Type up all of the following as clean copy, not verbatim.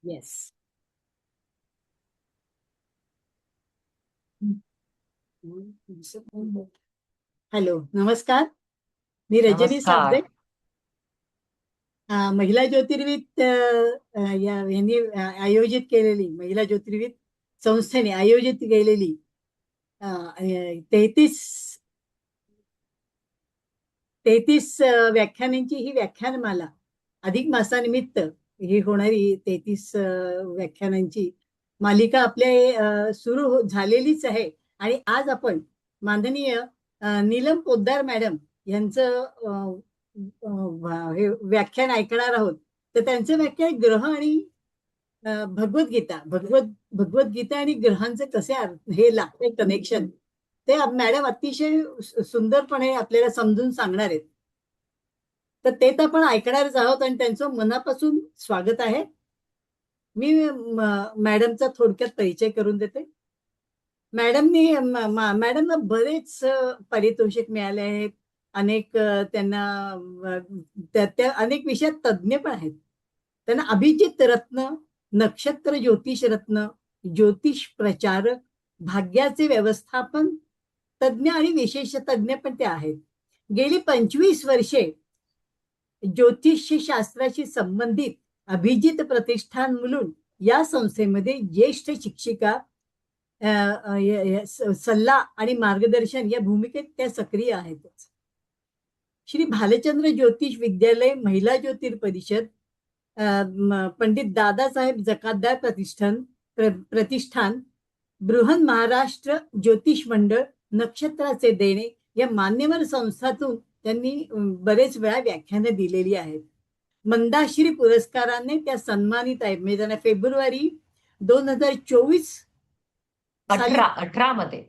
Yes. Hello, नमस्कार. मी रजनी साबदे. नमस्कार. महिला ज्योतिर्विद यांनी आयोजित केलेली, महिला ज्योतिर्विद संस्थेने आयोजित केलेली 33 व्याख्यानांची ही व्याख्यानमाला, अधिक मासानिमित्त ही होणारी 33 व्याख्यानांची मालिका आपल्या सुरू झालेलीच आहे. आणि आज आपण माननीय नीलम पोद्दार मॅडम यांचं हे व्याख्यान ऐकणार आहोत. तर त्यांचं व्याख्यान ग्रह आणि भगवद्गीता भगवद्गीता आणि ग्रहांचे कसे हे लागते कनेक्शन, ते मॅडम अतिशय सुंदरपणे आपल्याला समजून सांगणार आहेत. तर ते तर आपण ऐकणारच आहोत आणि त्यांचं मनापासून स्वागत आहे. मी मॅडमचा थोडक्यात परिचय करून देते. मॅडमना बरेच पारितोषिक मिळाले आहेत. अनेक त्यांना त्या अनेक विषयात तज्ज्ञ पण आहेत. त्यांना अभिजित रत्न, नक्षत्र ज्योतिष रत्न, ज्योतिष प्रचारक, भाग्याचे व्यवस्थापन तज्ज्ञ आणि विशेष तज्ज्ञ पण ते आहेत. गेली 25 वर्षे ज्योतिष शास्त्राशी संबंधित अभिजित प्रतिष्ठान मुलुंड या संस्थेमध्ये ज्येष्ठ शिक्षिका, सल्ला आणि मार्गदर्शन या भूमिकेत त्या सक्रिय आहेतच. श्री भालचंद्र ज्योतिष विद्यालय, महिला ज्योतिर्परिषद, पंडित दादासाहेब जकातदार प्रतिष्ठान, बृहन महाराष्ट्र ज्योतिष मंडळ, नक्षत्राचे देणे या मान्यवर संस्थातून त्यांनी बरेच वेळा व्याख्यानं दिलेली आहेत. मंदाश्री पुरस्काराने त्या सन्मानित आहेत. म्हणजे त्यांना फेब्रुवारी 2024 साली 18 मध्ये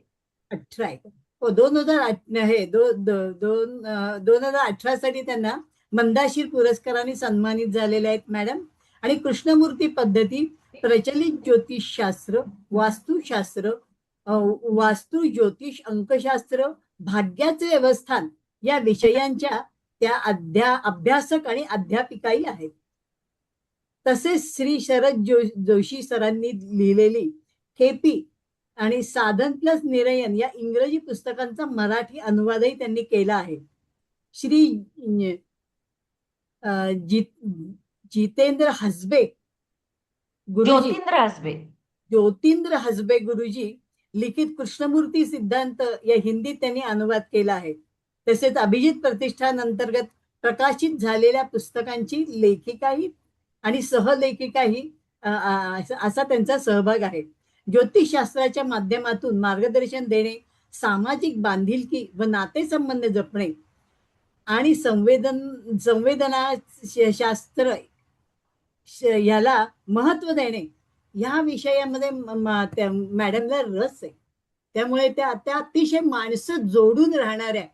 18 आहे. हो, 2008 हे 2018 साठी त्यांना मंदाश्री पुरस्काराने सन्मानित झालेले आहेत मॅडम. आणि कृष्णमूर्ती पद्धती, प्रचलित ज्योतिषशास्त्र, वास्तुशास्त्र, वास्तू ज्योतिष, अंकशास्त्र, भाग्याचे व्यवस्थान या विषयांच्या त्या अभ्यासक आणि अध्यापिकाही आहेत. तसेच श्री शरद जोशी सरांनी लिहिलेली खेपी आणि साधन प्लस निरयन या इंग्रजी पुस्तकांचा मराठी अनुवादही त्यांनी केला आहे. श्री जितेंद्र हसबे गुरुजी, ज्योतिंद्र हसबे गुरुजी लिखित कृष्णमूर्ती सिद्धांत या हिंदीत त्यांनी अनुवाद केला आहे. तसेच अभिजित प्रतिष्ठान अंतर्गत प्रकाशित झालेल्या पुस्तकांची लेखिकाही आणि सहलेखिकाही असा त्यांचा सहभाग आहे. ज्योतिषशास्त्राच्या माध्यमातून मार्गदर्शन देणे, सामाजिक बांधिलकी व नातेसंबंध जपणे आणि संवेदना शास्त्र याला महत्व देणे या विषयामध्ये मॅडमला रस आहे. त्यामुळे त्या अतिशय माणसं जोडून राहणाऱ्या,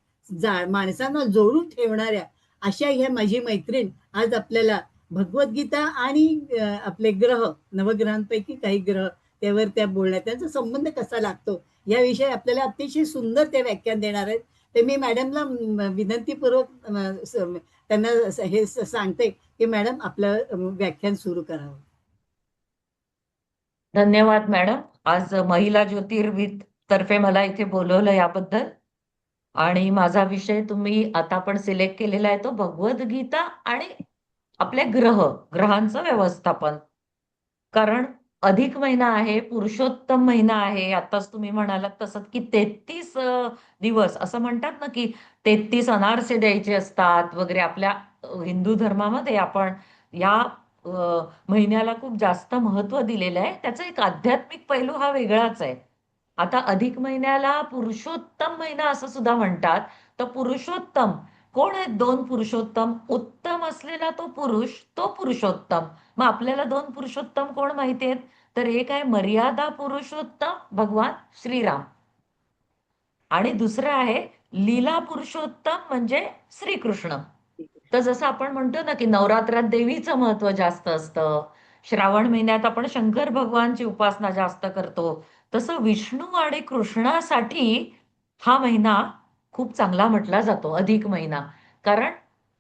माणसांना जोडून ठेवणाऱ्या अशा ह्या माझी मैत्रीण आज आपल्याला भगवद्गीता आणि आपले ग्रह, नवग्रहांपैकी काही ग्रह, त्यावर त्या बोलण्यात त्यांचा संबंध कसा लागतो याविषयी आपल्याला अतिशय सुंदर ते व्याख्यान देणार आहेत. ते मी मॅडमला विनंतीपूर्वक त्यांना हे सांगते की मॅडम आपलं व्याख्यान सुरू करावं. धन्यवाद मॅडम. आज महिला ज्योतिर्विद तर्फे मला इथे बोलवलं याबद्दल. आणि माझा विषय तुम्ही आता पण सिलेक्ट केलेला आहे तो भगवद्गीता आणि आपले ग्रहांचं व्यवस्थापन. कारण अधिक महिना आहे, पुरुषोत्तम महिना आहे. आताच तुम्ही म्हणालात तसं की 33 दिवस असं म्हणतात ना, की 33 अनारसे द्यायचे असतात वगैरे. आपल्या हिंदू धर्मामध्ये आपण या महिन्याला खूप जास्त महत्व दिलेलं आहे. त्याचा एक आध्यात्मिक पैलू हा वेगळाच आहे. आता अधिक महिन्याला पुरुषोत्तम महिना असं सुद्धा म्हणतात. तर पुरुषोत्तम कोण आहेत? दोन पुरुषोत्तम. उत्तम असलेला तो पुरुष, तो पुरुषोत्तम. मग आपल्याला दोन पुरुषोत्तम कोण माहिती आहेत? तर एक आहे मर्यादा पुरुषोत्तम भगवान श्रीराम, आणि दुसरं आहे लीला पुरुषोत्तम म्हणजे श्रीकृष्ण. तर जसं आपण म्हणतो ना, की नवरात्रात देवीचं महत्व जास्त असतं, श्रावण महिन्यात आपण शंकर भगवानची उपासना जास्त करतो, तसं विष्णू आणि कृष्णासाठी हा महिना खूप चांगला म्हटला जातो, अधिक महिना. कारण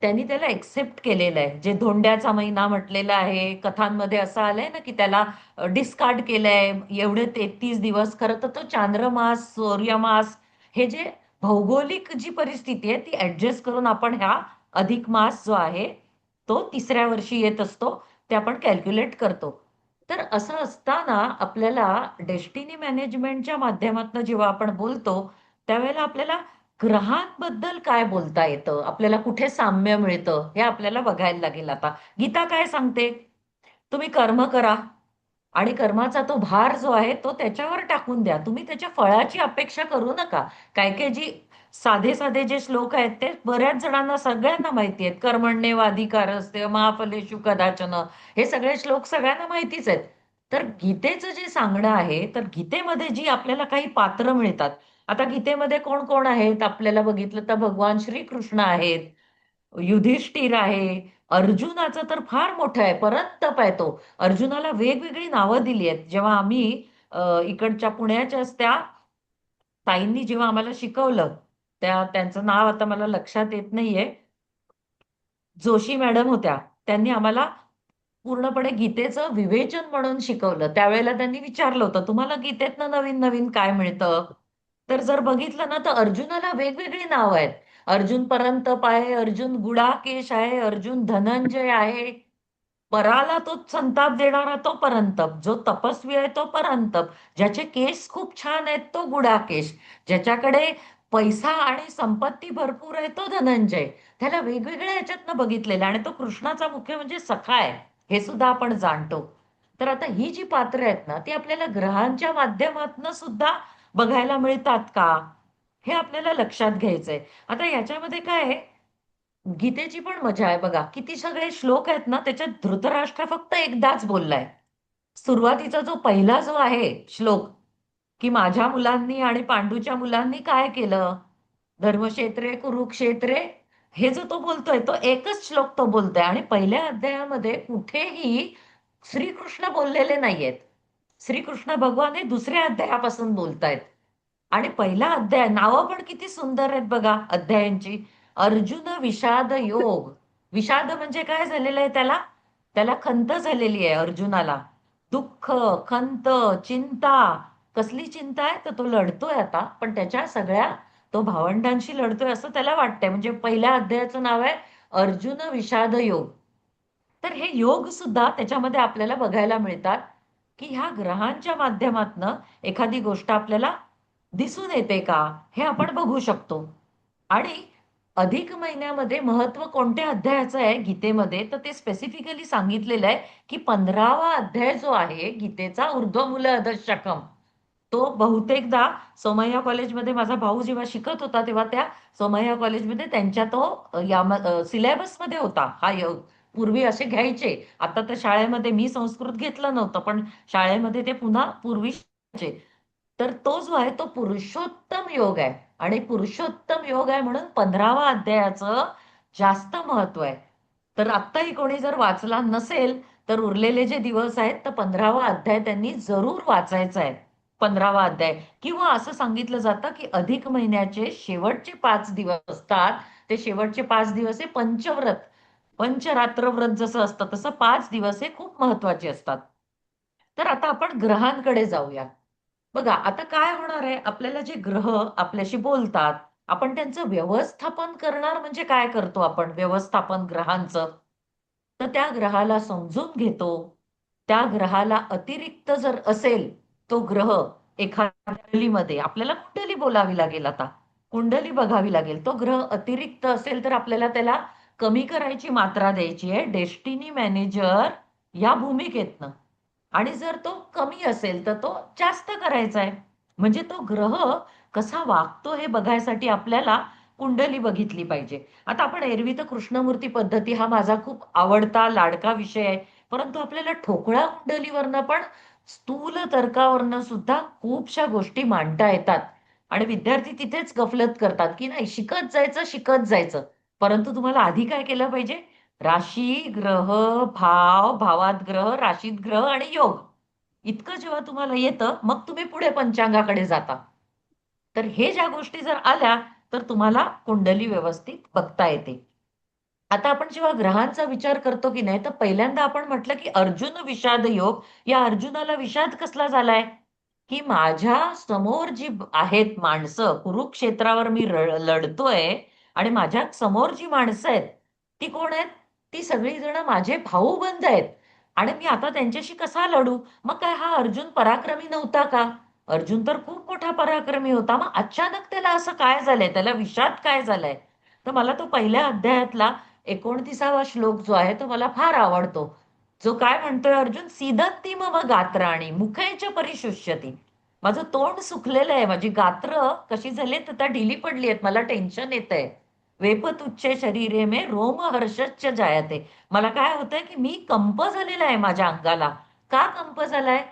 त्यांनी त्याला एक्सेप्ट केलेलं आहे. जे धोंड्याचा महिना म्हटलेला आहे, कथांमध्ये असं आलंय ना की त्याला डिस्कार्ड केलंय एवढे 33 दिवस. खरं तर तो चांद्रमास, सूर्यमास, हे जे भौगोलिक जी परिस्थिती आहे ती ऍडजस्ट करून आपण ह्या अधिक मास जो आहे तो तिसऱ्या वर्षी येत असतो, ते आपण कॅल्क्युलेट करतो. तर असं असताना आपल्याला डेस्टिनी मॅनेजमेंटच्या माध्यमातून जेव्हा आपण बोलतो, त्यावेळेला आपल्याला ग्रहांबद्दल काय बोलता येतं, आपल्याला कुठे साम्य मिळतं, हे आपल्याला बघायला लागेल. आता गीता काय सांगते? तुम्ही कर्म करा आणि कर्माचा तो भार जो आहे तो त्याच्यावर टाकून द्या. तुम्ही त्याच्या फळाची अपेक्षा करू नका. काय काय जी साधे साधे जे श्लोक आहेत ते बऱ्याच जणांना, सगळ्यांना माहिती आहेत. कर्मण्येवाधिकारस्ते मा फलेषु कदाचन, हे सगळे श्लोक सगळ्यांना माहितीच आहेत. तर गीतेचं जे सांगणं आहे, तर गीतेमध्ये जी आपल्याला काही पात्र मिळतात. आता गीतेमध्ये कोण कोण आहेत आपल्याला बघितलं तर भगवान श्रीकृष्ण आहेत, युधिष्ठिर आहे, अर्जुनाचं तर फार मोठं आहे, परंतप आहे तो. अर्जुनाला वेगवेगळी नावं दिली आहेत. जेव्हा आम्ही इकडच्या पुण्याच्याच त्या ताईंनी जेव्हा आम्हाला शिकवलं, त्यांचं नाव आता मला लक्षात येत नाहीये, जोशी मॅडम होत्या. त्यांनी आम्हाला पूर्णपणे गीतेचं विवेचन म्हणून शिकवलं. त्यावेळेला त्यांनी विचारलं होतं, तुम्हाला गीतेतनं नवीन नवीन काय मिळतं? तर जर बघितलं ना, तर अर्जुनाला वेगवेगळी नाव आहेत. अर्जुन परंतप आहे, अर्जुन गुडाकेश आहे, अर्जुन धनंजय आहे. पराला तो संताप देणारा तो परंतप, जो तपस्वी आहे तो परंतप, ज्याचे केस खूप छान आहेत तो गुडाकेश, ज्याच्याकडे पैसा आणि संपत्ती भरपूर आहे तो धनंजय. त्याला वेगवेगळ्या ह्याच्यातनं बघितलेलं आणि तो कृष्णाचा मुख्य म्हणजे सखा आहे, हे सुद्धा आपण जाणतो. तर आता ही जी पात्र आहेत ना, ती आपल्याला ग्रहांच्या माध्यमातून सुद्धा बघायला मिळतात का, हे आपल्याला लक्षात घ्यायचंय. आता याच्यामध्ये काय आहे, गीतेची पण मजा आहे बघा. किती सगळे श्लोक आहेत ना, त्याच्यात धृतराष्ट्र फक्त एकदाच बोललाय. सुरुवातीचा जो पहिला जो आहे श्लोक, की माझ्या मुलांनी आणि पांडूच्या मुलांनी काय केलं, धर्मक्षेत्रे कुरुक्षेत्रे, हे जो तो बोलतोय तो एकच श्लोक तो बोलतोय. आणि पहिल्या अध्यायामध्ये कुठेही श्रीकृष्ण बोललेले नाहीयेत. श्रीकृष्ण भगवान हे दुसऱ्या अध्यायापासून बोलतायत. आणि पहिला अध्याय, नावं पण किती सुंदर आहेत बघा अध्यायांची. अर्जुन विषाद योग. विषाद म्हणजे काय झालेलं आहे त्याला, त्याला खंत झालेली आहे अर्जुनाला. दुःख, खंत, चिंता. कसली चिंता आहे, तर तो लढतोय आता, पण त्याच्या सगळ्या, तो भावंडांशी लढतोय असं त्याला वाटतंय. म्हणजे पहिल्या अध्यायाचं नाव आहे अर्जुन विषाद योग. तर हे योग सुद्धा त्याच्यामध्ये आपल्याला बघायला मिळतात, की ह्या ग्रहांच्या माध्यमातनं एखादी गोष्ट आपल्याला दिसून येते का, हे आपण बघू शकतो. आणि अधिक महिन्यामध्ये महत्व कोणत्या अध्यायाचं आहे गीतेमध्ये, तर ते स्पेसिफिकली सांगितलेलं आहे, की 15वा अध्याय जो आहे गीतेचा, ऊर्ध्वमूल अधःशकम, तो बहुतेकदा सोमय्या कॉलेजमध्ये माझा भाऊ जेव्हा शिकत होता, तेव्हा त्या सोमय्या कॉलेजमध्ये त्यांच्या तो या सिलेबसमध्ये होता हा योग. पूर्वी असे घ्यायचे. आता तर शाळेमध्ये, मी संस्कृत घेतलं नव्हतं, पण शाळेमध्ये ते पुन्हा पूर्वी शिकवायचे. तर तो जो आहे तो पुरुषोत्तम योग आहे. आणि पुरुषोत्तम योग आहे म्हणून 15वा अध्यायाचं जास्त महत्व आहे. तर आत्ताही कोणी जर वाचला नसेल, तर उरलेले जे दिवस आहेत तर 15वा अध्याय त्यांनी जरूर वाचायचा आहे. 15वा अध्याय. किंवा असं सांगितलं जातं, की अधिक महिन्याचे शेवटचे 5 दिवस असतात, ते शेवटचे 5 दिवस हे पंचव्रत, पंचरात्र व्रत जसं असतं तसं 5 दिवस हे खूप महत्वाचे असतात. तर आता आपण ग्रहांकडे जाऊया. बघा आता काय होणार आहे, आपल्याला जे ग्रह आपल्याशी बोलतात, आपण त्यांचं व्यवस्थापन करणार. म्हणजे काय करतो आपण व्यवस्थापन ग्रहांचं, तर त्या ग्रहाला समजून घेतो. त्या ग्रहाला अतिरिक्त जर असेल तो ग्रह एखाद्या कुंडलीमध्ये, आपल्याला कुंडली बोलावी लागेल, आता कुंडली बघावी लागेल. तो ग्रह अतिरिक्त असेल तर आपल्याला त्याला कमी करायची मात्रा द्यायची आहे डेस्टिनी मॅनेजर या भूमिकेतनं. आणि जर तो कमी असेल तर तो जास्त करायचा आहे. म्हणजे तो ग्रह कसा वागतो हे बघायसाठी आपल्याला कुंडली बघितली पाहिजे. आता आपण एरवी तर कृष्णमूर्ती पद्धती हा माझा खूप आवडता लाडका विषय आहे. परंतु आपल्याला ठोकळा कुंडलीवरनं पण, स्थूल तर्कावरनं सुद्धा खूपशा गोष्टी मांडता येतात. आणि विद्यार्थी तिथेच गफलत करतात, की नाही शिकत जायचं शिकत जायचं. परंतु तुम्हाला आधी काय केलं पाहिजे, राशी, ग्रह, भाव, भावात ग्रह, राशीत ग्रह आणि योग, इतकं जेव्हा तुम्हाला येतं मग तुम्ही पुढे पंचांगाकडे जाता. तर हे ज्या गोष्टी जर आल्या तर तुम्हाला कुंडली व्यवस्थित बघता येते. आता आपण जेव्हा ग्रहांचा विचार करतो की नाही, तर पहिल्यांदा आपण म्हटलं की अर्जुन विषाद योग. या अर्जुनाला विषाद कसला झालाय? की माझ्या समोर जी आहेत माणसं, कुरुक्षेत्रावर मी लढतोय आणि माझ्या समोर जी माणसं आहेत ती कोण आहेत? ती सगळी जण माझे भाऊ बंध आहेत. आणि मी आता त्यांच्याशी कसा लढू? मग काय हा अर्जुन पराक्रमी नव्हता का? अर्जुन तर खूप मोठा पराक्रमी होता. मग अचानक त्याला असं काय झालंय? त्याला विषाद काय झालाय? तर मला तो पहिल्या अध्यायातला 29वा श्लोक जो आहे तो मला फार आवडतो. जो काय म्हणतोय अर्जुन, सीदंती मम गात्राणी मुखेच परिशुष्यती. माझं तोंड सुकलेलं आहे, माझी गात्र कशी झाली तर त्या ढिली पडली आहेत, मला टेन्शन येत आहे. वेपतुच्चे शरीरे मे रोम हर्षच्च जायते. मला काय होतंय की मी कंप झालेला आहे माझ्या अंगाला. का कंप झालाय?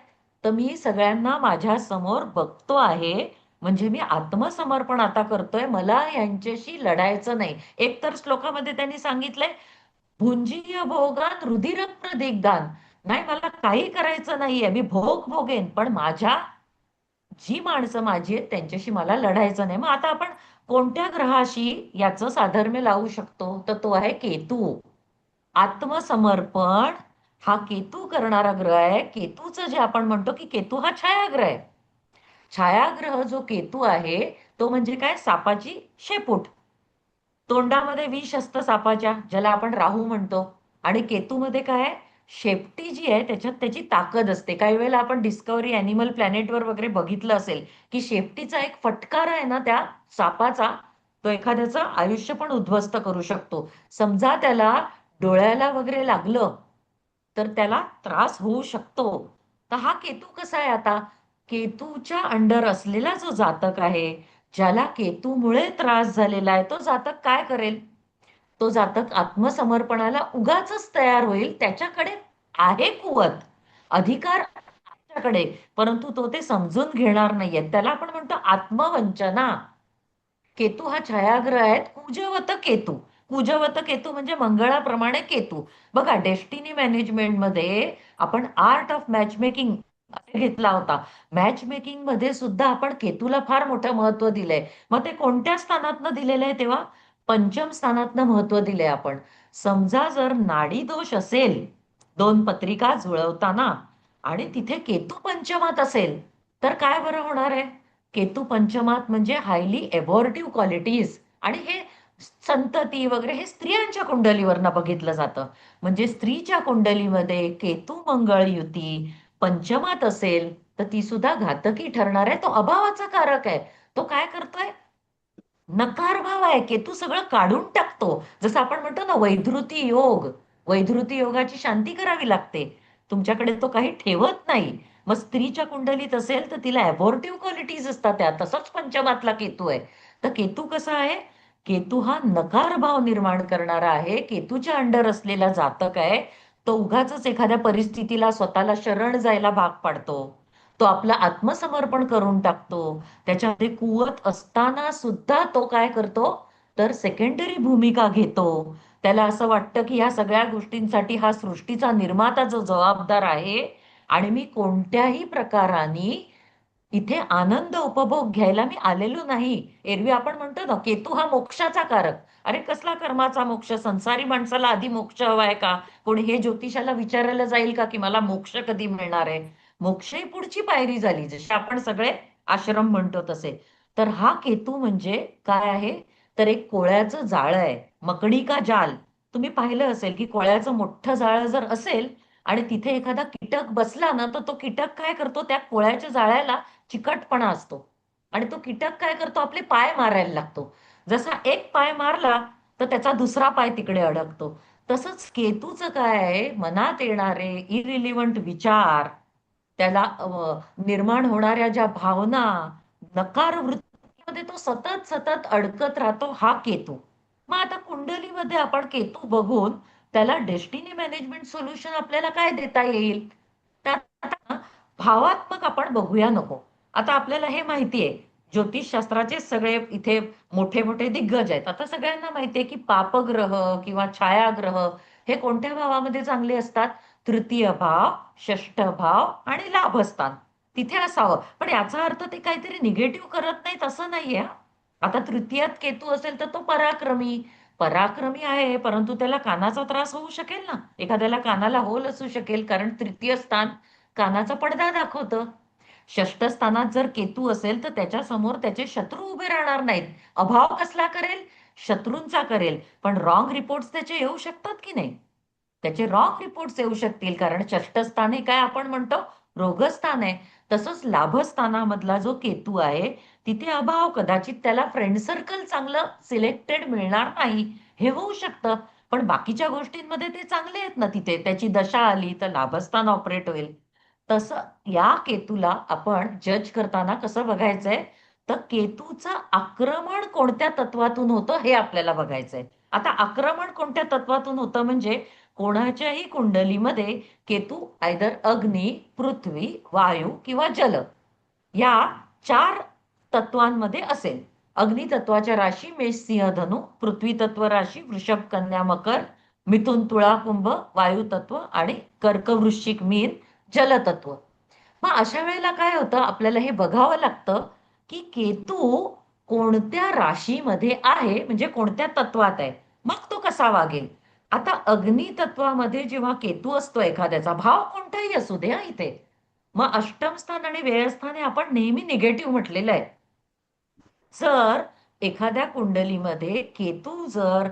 तर मी सगळ्यांना माझ्या समोर बघतो आहे, म्हणजे मी आत्मसमर्पण आता करतोय, मला यांच्याशी लढायचं नाही. एक तर श्लोकामध्ये त्यांनी सांगितलंय, भुंजीय भोगान रुधिर प्रदिग्धान. नाही, मला काही करायचं नाहीये, मी भोग भोगेन, पण माझ्या जी माणसं माझी आहेत त्यांच्याशी मला लढायचं नाही. मग आता आपण कोणत्या ग्रहाशी याचं साधर्म्य लावू शकतो? तर तो आहे केतू. आत्मसमर्पण हा केतू करणारा ग्रह आहे. केतूचं जे आपण म्हणतो की केतू हा छायाग्रह आहे. छायाग्रह जो केतू आहे तो म्हणजे काय? सापाची शेपूट. तोंडामध्ये विष असतं सापाच्या, ज्याला आपण राहू म्हणतो. आणि केतूमध्ये काय आहे? शेपटी जी आहे त्याच्यात त्याची ताकद असते. काही वेळेला आपण डिस्कव्हरी अॅनिमल प्लॅनेटवर वगैरे बघितलं असेल की शेपटीचा एक फटकार आहे ना त्या सापाचा, तो एखाद्याचं आयुष्य पण उद्ध्वस्त करू शकतो. समजा त्याला डोळ्याला वगैरे लागलं तर त्याला त्रास होऊ शकतो. तर हा केतू कसा आहे आता? केतूच्या अंडर असलेला जो जातक आहे, ज्याला केतूमुळे त्रास झालेला आहे, तो जातक काय करेल? तो जातक आत्मसमर्पणाला उगाचच तयार होईल. त्याच्याकडे आहे कुवत, अधिकार त्याच्याकडे, परंतु तो ते समजून घेणार नाहीये. त्याला आपण म्हणतो आत्मवंचना. केतू हा छायाग्रह आहे. कुजवत केतू. कुजवत केतू म्हणजे मंगळाप्रमाणे केतू. बघा, डेस्टिनी मॅनेजमेंटमध्ये आपण आर्ट ऑफ मॅच मेकिंग घेतला होता. मॅच मेकिंग मध्ये सुद्धा आपण केतूला फार मोठं महत्व दिलंय. मग ते कोणत्या स्थानातनं दिलेलं आहे? तेव्हा पंचम स्थानातनं महत्व दिलंय आपण. समजा जर नाडी दोष असेल, दोन पत्रिका जुळवताना, आणि तिथे केतू पंचमात असेल, तर काय बरं होणार आहे? केतू पंचमात म्हणजे हायली एबॉर्टिव्ह क्वालिटीज. आणि हे संतती वगैरे हे स्त्रियांच्या कुंडलीवरनं बघितलं जातं. म्हणजे स्त्रीच्या कुंडलीमध्ये केतू मंगळ युती पंचमात असेल तर ती सुद्धा घातकी ठरणार आहे. तो अभावाचा कारक आहे. तो काय करतोय? नकार भाव आहे. केतू सगळं काढून टाकतो. जसं आपण म्हणतो ना वैधृती योग. वैधृती योगाची शांती करावी लागते. तुमच्याकडे तो काही ठेवत नाही. मग स्त्रीच्या कुंडलीत असेल तर तिला अबॉर्टिव्ह क्वालिटीज असतात त्या. तसंच पंचमातला केतू आहे. तर केतू कसा आहे? केतू हा नकार भाव निर्माण करणारा आहे. केतूच्या अंडर असलेला जातक आहे. तो उगाचच एखाद्या परिस्थितीला स्वतःला शरण जायला भाग पाडतो. तो आपलं आत्मसमर्पण करून टाकतो. त्याच्यामध्ये कुवत असताना सुद्धा तो काय करतो? तर सेकंडरी भूमिका घेतो. त्याला असं वाटतं की ह्या सगळ्या गोष्टींसाठी हा सृष्टीचा निर्माता जो जबाबदार आहे, आणि मी कोणत्याही प्रकाराने इथे आनंद उपभोग घ्यायला मी आलेलो नाही. एरवी आपण म्हणतो ना केतू हा मोक्षाचा कारक. अरे कसला कर्माचा मोक्ष? संसारी माणसाला आधी मोक्ष हवाय का? कोणी हे ज्योतिषाला विचारायला जाईल का की मला मोक्ष कधी मिळणार आहे? मोक्ष ही पुढची पायरी झाली, जसे आपण सगळे आश्रम म्हणतो तसे. तर हा केतू म्हणजे काय आहे? तर एक कोळ्याचं जाळं आहे, मकडी का जाल. तुम्ही पाहिलं असेल की कोळ्याचं मोठं जाळं जर असेल आणि तिथे एखादा कीटक बसला ना, तर तो कीटक काय करतो? त्या कोळ्याच्या जाळ्याला चिकटपणा असतो आणि तो कीटक काय करतो? आपले पाय मारायला लागतो. जसा एक पाय मारला तर त्याचा दुसरा पाय तिकडे अडकतो. तसंच केतूचं काय आहे? मनात येणारे इरिलिव्हंट विचार, त्याला निर्माण होणाऱ्या ज्या भावना, नकार वृत्तीमध्ये तो सतत सतत अडकत राहतो, हा केतू. मग आता कुंडलीमध्ये आपण केतू बघून त्याला डेस्टिनी मॅनेजमेंट सोल्युशन आपल्याला काय देता येईल? तर आता भावात्मक आपण बघूया नको. आता आपल्याला हे माहितीये, ज्योतिषशास्त्राचे सगळे इथे मोठे मोठे दिग्गज आहेत. आता सगळ्यांना माहितीये की पापग्रह किंवा छायाग्रह हे कोणत्या भावामध्ये चांगले असतात? तृतीय भाव, षष्ठ भाव आणि लाभस्थान तिथे असावं. पण याचा अर्थ ते काहीतरी निगेटिव्ह करत नाहीत असं नाहीये. आता तृतीयात केतू असेल तर तो पराक्रमी, पराक्रमी आहे, परंतु त्याला कानाचा त्रास होऊ शकेल ना. एखाद्याला कानाला होल असू शकेल, कारण तृतीय स्थान कानाचा पडदा दाखवतं. षष्ठ स्थानात जर केतू असेल तर त्याच्या समोर त्याचे शत्रू उभे राहणार नाहीत. अभाव कसला करेल? शत्रूंचा करेल. पण रॉंग रिपोर्ट्स त्याचे येऊ शकतात की नाही? त्याचे रॉंग रिपोर्ट्स येऊ शकतील, कारण षष्ठ स्थान हे काय आपण म्हणतो, रोगस्थान आहे. तसंच लाभस्थानामधला जो केतू आहे तिथे अभाव, कदाचित त्याला फ्रेंड सर्कल चांगलं सिलेक्टेड मिळणार नाही, हे होऊ शकतं. पण बाकीच्या गोष्टींमध्ये ते चांगले आहेत ना, तिथे त्याची दशा आली तर लाभस्थान ऑपरेट होईल. तसं या केतूला आपण जज करताना कसं बघायचंय, तर केतूचं आक्रमण कोणत्या तत्वातून होतं हे आपल्याला बघायचंय. आता आक्रमण कोणत्या तत्वातून होतं म्हणजे कोणाच्याही कुंडलीमध्ये केतू आयदर अग्नी, पृथ्वी, वायू किंवा जल या 4 तत्वांमध्ये असेल. अग्नी तत्वाच्या राशी मेष, सिंह, धनु, पृथ्वी तत्व राशी वृषभ, कन्या, मकर, मिथुन, तुळा, कुंभ, वायू तत्व आणि कर्क, वृश्चिक, मीन जलतत्व. मग अशा वेळेला काय होतं, आपल्याला हे बघावं लागतं की केतू कोणत्या राशीमध्ये आहे, म्हणजे कोणत्या तत्वात आहे, मग तो कसा वागेल. आता अग्नी तत्वामध्ये जेव्हा केतू असतो एखाद्याचा, भाव कोणताही असू दे इथे, मग अष्टम स्थान आणि व्ययस्थान हे आपण नेहमी निगेटिव्ह म्हटलेलं आहे. जर एखाद्या कुंडलीमध्ये केतू जर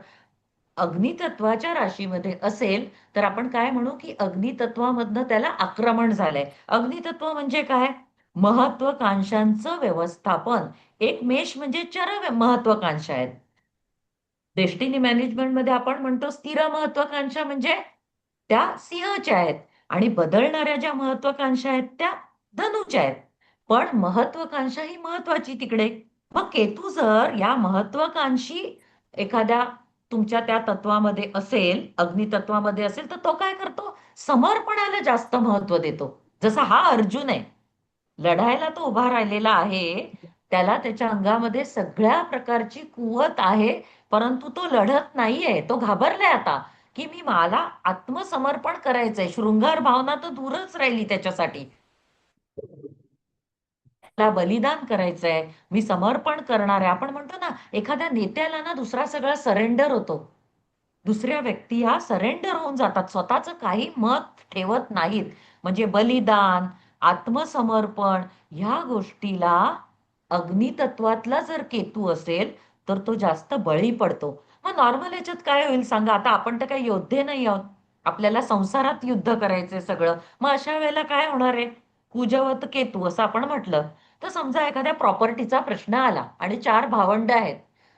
अग्नितत्वाच्या राशीमध्ये असेल तर आपण काय म्हणू की अग्नितत्वामधनं त्याला आक्रमण झालंय. अग्नितत्व म्हणजे काय? महत्वाकांक्षांचं व्यवस्थापन. एक मेष म्हणजे चर महत्वाकांक्षा आहेत. डेस्टिनी मॅनेजमेंट मध्ये आपण म्हणतो स्थिर महत्वाकांक्षा म्हणजे त्या सिंहच्या आहेत, आणि बदलणाऱ्या ज्या महत्वाकांक्षा आहेत त्या धनुच्या आहेत. पण महत्वाकांक्षा ही महत्वाची तिकडे. मग केतू जर या महत्वाकांक्षी एखाद्या तुमच्या त्या तत्वामध्ये असेल, अग्नितत्वामध्ये असेल, तर तो काय करतो? समर्पणाला जास्त महत्व देतो. जसा हा अर्जुन आहे, लढायला तो उभा राहिलेला आहे, त्याला त्याच्या अंगामध्ये सगळ्या प्रकारची कुवत आहे, परंतु तो लढत नाहीये. तो घाबरलाय आता की मला आत्मसमर्पण करायचंय. शृंगार भावना तर दूरच राहिली त्याच्यासाठी. त्याला बलिदान करायचंय, मी समर्पण करणार आहे. आपण म्हणतो ना, एखाद्या नेत्याला ना दुसरा सगळा सरेंडर होतो. दुसऱ्या व्यक्ती हा सरेंडर होऊन जातात, स्वतःचं काही मत ठेवत नाहीत. म्हणजे बलिदान, आत्मसमर्पण ह्या गोष्टीला अग्नितत्वातला जर केतू असेल तर तो जास्त बळी पडतो. मग नॉर्मल याच्यात काय होईल सांगा? आता आपण तर काही योद्धे नाही आहोत, आपल्याला संसारात युद्ध करायचंय सगळं. मग अशा वेळेला काय होणार आहे? कुजवत केतू असं आपण म्हटलं तर समजा एखाद्या प्रॉपर्टीचा प्रश्न आला आणि 4 भावंड आहेत.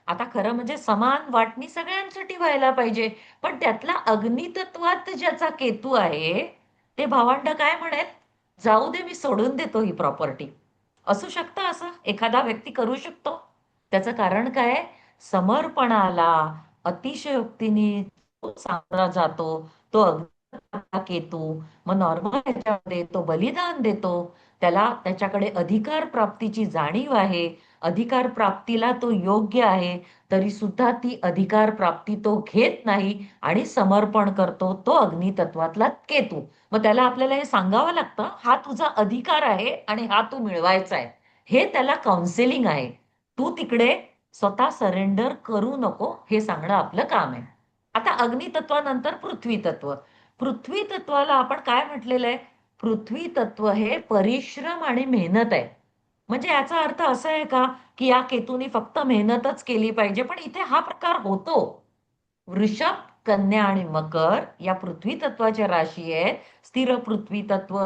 आता खरं म्हणजे समान वाटणी सगळ्यांसाठी व्हायला पाहिजे, पण त्यातला अग्नितत्वात ज्याचा केतू आहे ते भावंड काय म्हणेल? जाऊ दे, मी सोडून देतो ही प्रॉपर्टी. असू शकतं असं एखादा व्यक्ती करू शकतो. त्याचं कारण काय? समर्पणाला अतिशयोक्तीने तो सामोरा जातो. तो केतू मग नॉर्मल ह्याच्यामध्ये तो बलिदान देतो. त्याला त्याच्याकडे अधिकार प्राप्तीची जाणीव आहे, अधिकार प्राप्तीला तो योग्य आहे, तरी सुद्धा ती अधिकार प्राप्ती तो घेत नाही आणि समर्पण करतो. तो अग्नितत्वातला केतू. मग त्याला आपल्याला हे सांगावं लागतं, हा तुझा अधिकार आहे आणि हा तू मिळवायचा आहे. हे त्याला काउन्सिलिंग आहे. तू तिकडे स्वतः सरेंडर करू नको, हे सांगणं आपलं काम आहे. आता अग्नितत्वानंतर पृथ्वी तत्व. पृथ्वी तत्वाला आपण काय म्हटलेलं आहे? पृथ्वी तत्व हे परिश्रम आणि मेहनत आहे. म्हणजे याचा अर्थ असा आहे का की या केतूनी फक्त मेहनतच केली पाहिजे? पण इथे हा प्रकार होतो. वृषभ, कन्या आणि मकर या पृथ्वी तत्वाच्या राशी आहेत. स्थिर पृथ्वी तत्व,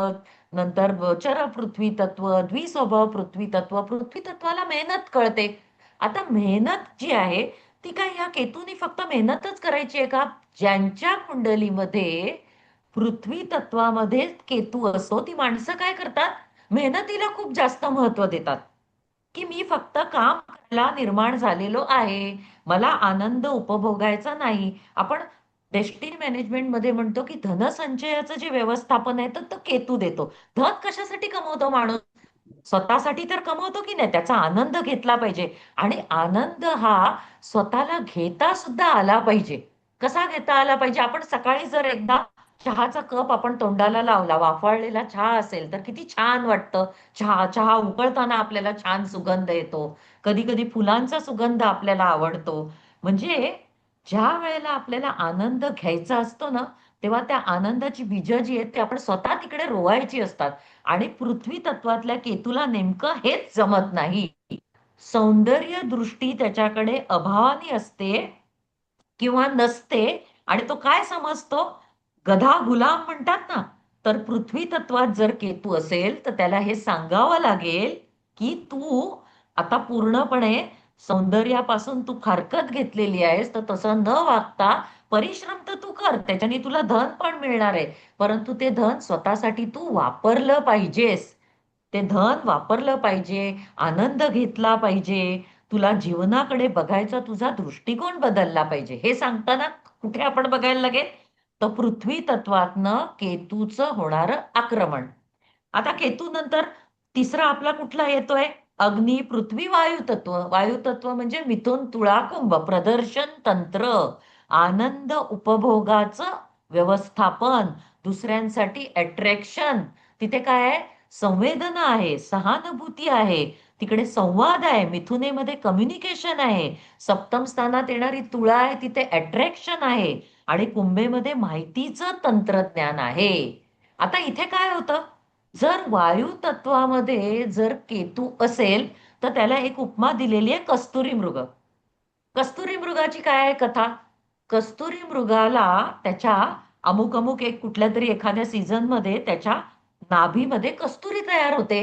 नंतर चर पृथ्वी तत्व, द्विस्वभाव पृथ्वी तत्व. पृथ्वी तत्वाला मेहनत कळते. आता मेहनत जी आहे ती काय या केतूनी फक्त मेहनतच करायची आहे का? ज्यांच्या कुंडलीमध्ये पृथ्वी तत्वामध्ये केतू असतो ती माणसं काय करतात? मेहनतीला खूप जास्त महत्व देतात. की मी फक्त काम करायला निर्माण झालेलो आहे, मला आनंद उपभोगायचा नाही. आपण डेस्टिनी मॅनेजमेंट मध्ये म्हणतो की धनसंचयाचं जे व्यवस्थापन आहे तर तो केतू देतो. धन कशासाठी कमवतो माणूस? स्वतःसाठी तर कमवतो की नाही, त्याचा आनंद घेतला पाहिजे. आणि आनंद हा स्वतःला घेता सुद्धा आला पाहिजे. कसा घेता आला पाहिजे? आपण सकाळी जर एकदा चहाचा कप आपण तोंडाला लावला, वाफाळलेला चहा असेल तर किती छान वाटतं. चहा चहा उकळताना आपल्याला छान सुगंध येतो. कधी कधी फुलांचा सुगंध आपल्याला आवडतो. म्हणजे ज्या वेळेला आपल्याला आनंद घ्यायचा असतो ना, तेव्हा त्या आनंदाची बीजं जी आहेत, ती आपण स्वतः तिकडे रोवायची असतात. आणि पृथ्वी तत्वातल्या केतूला नेमकं हेच जमत नाही. सौंदर्य दृष्टी त्याच्याकडे अभावानी असते किंवा नसते. आणि तो काय समजतो, गधा गुलाम म्हणतात ना. तर पृथ्वी तत्वात जर केतू असेल तर त्याला हे सांगावं लागेल की तू आता पूर्णपणे सौंदर्यापासून तू हरकत घेतलेली आहेस, तर तसं न वागता परिश्रम तर तू कर, त्याच्याने तुला धन पण मिळणार आहे. परंतु ते धन स्वतःसाठी तू वापरलं पाहिजेस. ते धन वापरलं पाहिजे, आनंद घेतला पाहिजे, तुला जीवनाकडे बघायचा तुझा दृष्टिकोन बदलला पाहिजे. हे सांगताना कुठे आपण बघायला लागेल, तर पृथ्वी तत्वातनं केतूचं होणारं आक्रमण. आता केतू नंतर तिसरा आपला कुठला येतोय, अग्नी पृथ्वी वायू तत्व. वायू तत्व म्हणजे मिथुन तुळा कुंभ, प्रदर्शन तंत्र, आनंद उपभोगाचं व्यवस्थापन, दुसऱ्यांसाठी अट्रॅक्शन. तिथे काय आहे, संवेदना आहे, सहानुभूती आहे, तिकडे संवाद आहे, मिथुनेमध्ये कम्युनिकेशन आहे. सप्तम स्थानात येणारी तुळा आहे, तिथे अट्रॅक्शन आहे. आणि कुंभेमध्ये माहितीचं तंत्रज्ञान आहे. आता इथे काय होतं, जर वायू तत्वामध्ये जर केतू असेल तर त्याला एक उपमा दिलेली आहे, कस्तुरी मृग. कस्तुरी मृगाची काय आहे कथा, कस्तुरी मृगाला त्याच्या अमुक अमुक एक कुठल्या तरी एखाद्या सीझन मध्ये त्याच्या नाभीमध्ये कस्तुरी तयार होते.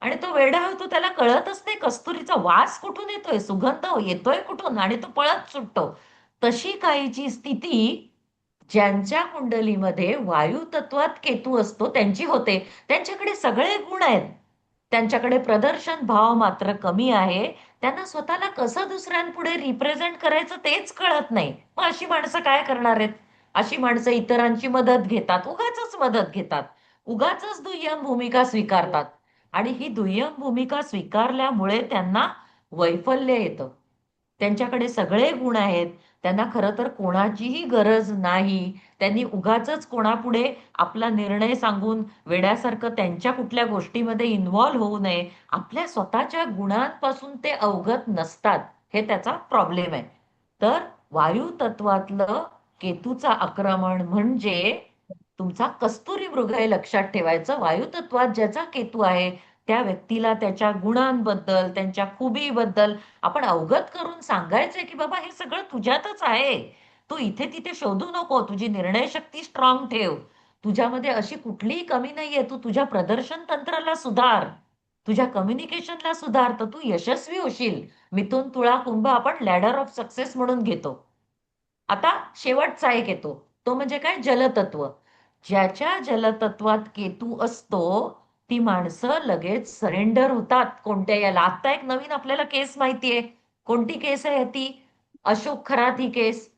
आणि तो वेडा होतो, त्याला कळतच नाही कस्तुरीचा वास कुठून येतोय, सुगंध येतोय कुठून, आणि तो पळत सुटतो. तशी काहीची स्थिती ज्यांच्या कुंडलीमध्ये वायू तत्वात केतू असतो त्यांची होते. त्यांच्याकडे सगळे गुण आहेत, त्यांच्याकडे प्रदर्शन भाव मात्र कमी आहे. त्यांना स्वतःला कसं दुसऱ्यांपुढे रिप्रेझेंट करायचं तेच कळत नाही. मग अशी माणसं काय करणार आहेत, अशी माणसं इतरांची मदत घेतात, उगाचच मदत घेतात, उगाचच दुय्यम भूमिका स्वीकारतात. आणि ही दुय्यम भूमिका स्वीकारल्यामुळे त्यांना वैफल्य येतं. त्यांच्याकडे सगळे गुण आहेत, त्यांना खरं तर कोणाचीही गरज नाही. त्यांनी उगाचच कोणापुढे आपला निर्णय सांगून वेड्यासारखं त्यांच्या कुठल्या गोष्टीमध्ये इन्व्हॉल्व होऊ नये. आपल्या स्वतःच्या गुणांपासून ते अवगत नसतात, हे त्याचा प्रॉब्लेम आहे. तर वायू तत्वातलं केतूचं आक्रमण म्हणजे तुमचा कस्तुरी मृग हे लक्षात ठेवायचं. वायू तत्वात ज्याचा केतू आहे त्या व्यक्तीला त्याच्या गुणांबद्दल, त्यांच्या खुबीबद्दल आपण अवगत करून सांगायचंय की बाबा हे सगळं तुझ्यातच आहे. तू इथे तिथे शोधू नको, तुझी निर्णय शक्ती स्ट्रॉंग ठेव, तुझ्यामध्ये अशी कुठलीही कमी नाहीये, तू तुझ्या प्रदर्शन तंत्राला सुधार, तुझ्या कम्युनिकेशनला सुधार, तर तू यशस्वी होशील. मिथुन तुळा कुंभ आपण लॅडर ऑफ सक्सेस म्हणून घेतो. आता शेवटचा एक येतो, तो म्हणजे काय, जलतत्व. ज्याच्या जलतत्वात केतू असतो ती माणसं लगेच सरेंडर होतात कोणत्या याला. आता एक नवीन आपल्याला केस माहितीये, कोणती केस आहे ती, अशोक खरात ही केस.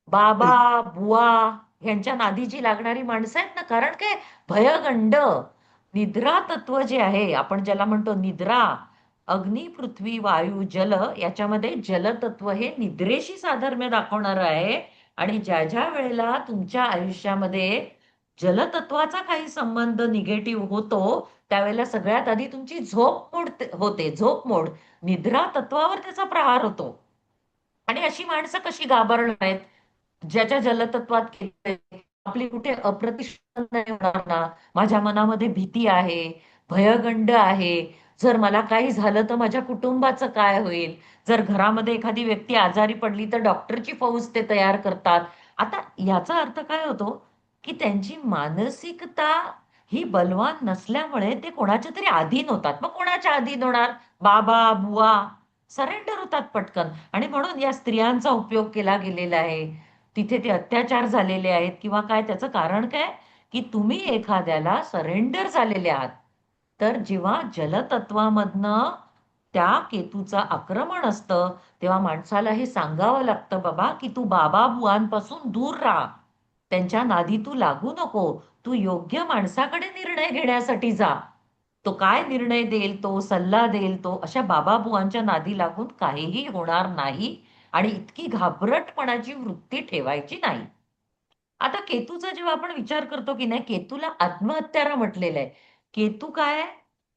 बाबा बुवा यांच्या नादी जी लागणारी माणसं आहेत ना, कारण काय, भयगंड निद्रा तत्व जे आहे, आपण ज्याला म्हणतो निद्रा, अग्नी पृथ्वी वायू जल, याच्यामध्ये जलतत्व हे निद्रेशी साधर्म्य दाखवणार आहे. आणि ज्या ज्या वेळेला तुमच्या आयुष्यामध्ये जलतत्वाचा काही संबंध निगेटिव्ह होतो, त्यावेळेला सगळ्यात आधी तुमची झोप मोड होते, झोप मोड, निद्रा तत्वावर त्याचा प्रहार होतो. आणि अशी माणसं कशी घाबरणार आहेत, ज्याच्या जलतत्वात केलंय. आपली कुठे अप्रतिष्ठा नाही होणार ना, माझ्या मनामध्ये भीती आहे, भयगंड आहे, जर मला काही झालं तर माझ्या कुटुंबाचं काय होईल, जर घरामध्ये एखादी व्यक्ती आजारी पडली तर डॉक्टरची फौज ते तयार करतात. आता याचा अर्थ काय होतो, की त्यांची मानसिकता ही बलवान नसल्यामुळे ते कोणाच्या तरी अधीन होतात. मग कोणाच्या अधीन होणार, बाबा बुवा, सरेंडर होतात पटकन. आणि म्हणून या स्त्रियांचा उपयोग केला गेलेला आहे, तिथे ते अत्याचार झालेले आहेत किंवा काय, त्याचं कारण काय, की तुम्ही एखाद्याला सरेंडर झालेले आहात. तर जेव्हा जलतत्वामधनं त्या केतूचं आक्रमण असतं तेव्हा माणसाला हे सांगावं लागतं, बाबा की तू बाबा बुवांपासून दूर राहा, त्यांच्या नादी तू लागू नको, तू योग्य माणसाकडे निर्णय घेण्यासाठी जा. तो काय निर्णय देईल, तो सल्ला देईल, तो अशा बाबा बुवांच्या नादी लागून काहीही होणार नाही. आणि इतकी घाबरटपणाची वृत्ती ठेवायची नाही. आता केतूचा जेव्हा आपण विचार करतो की नाही, केतूला आत्महत्यारा म्हटलेलं आहे. केतू काय आहे,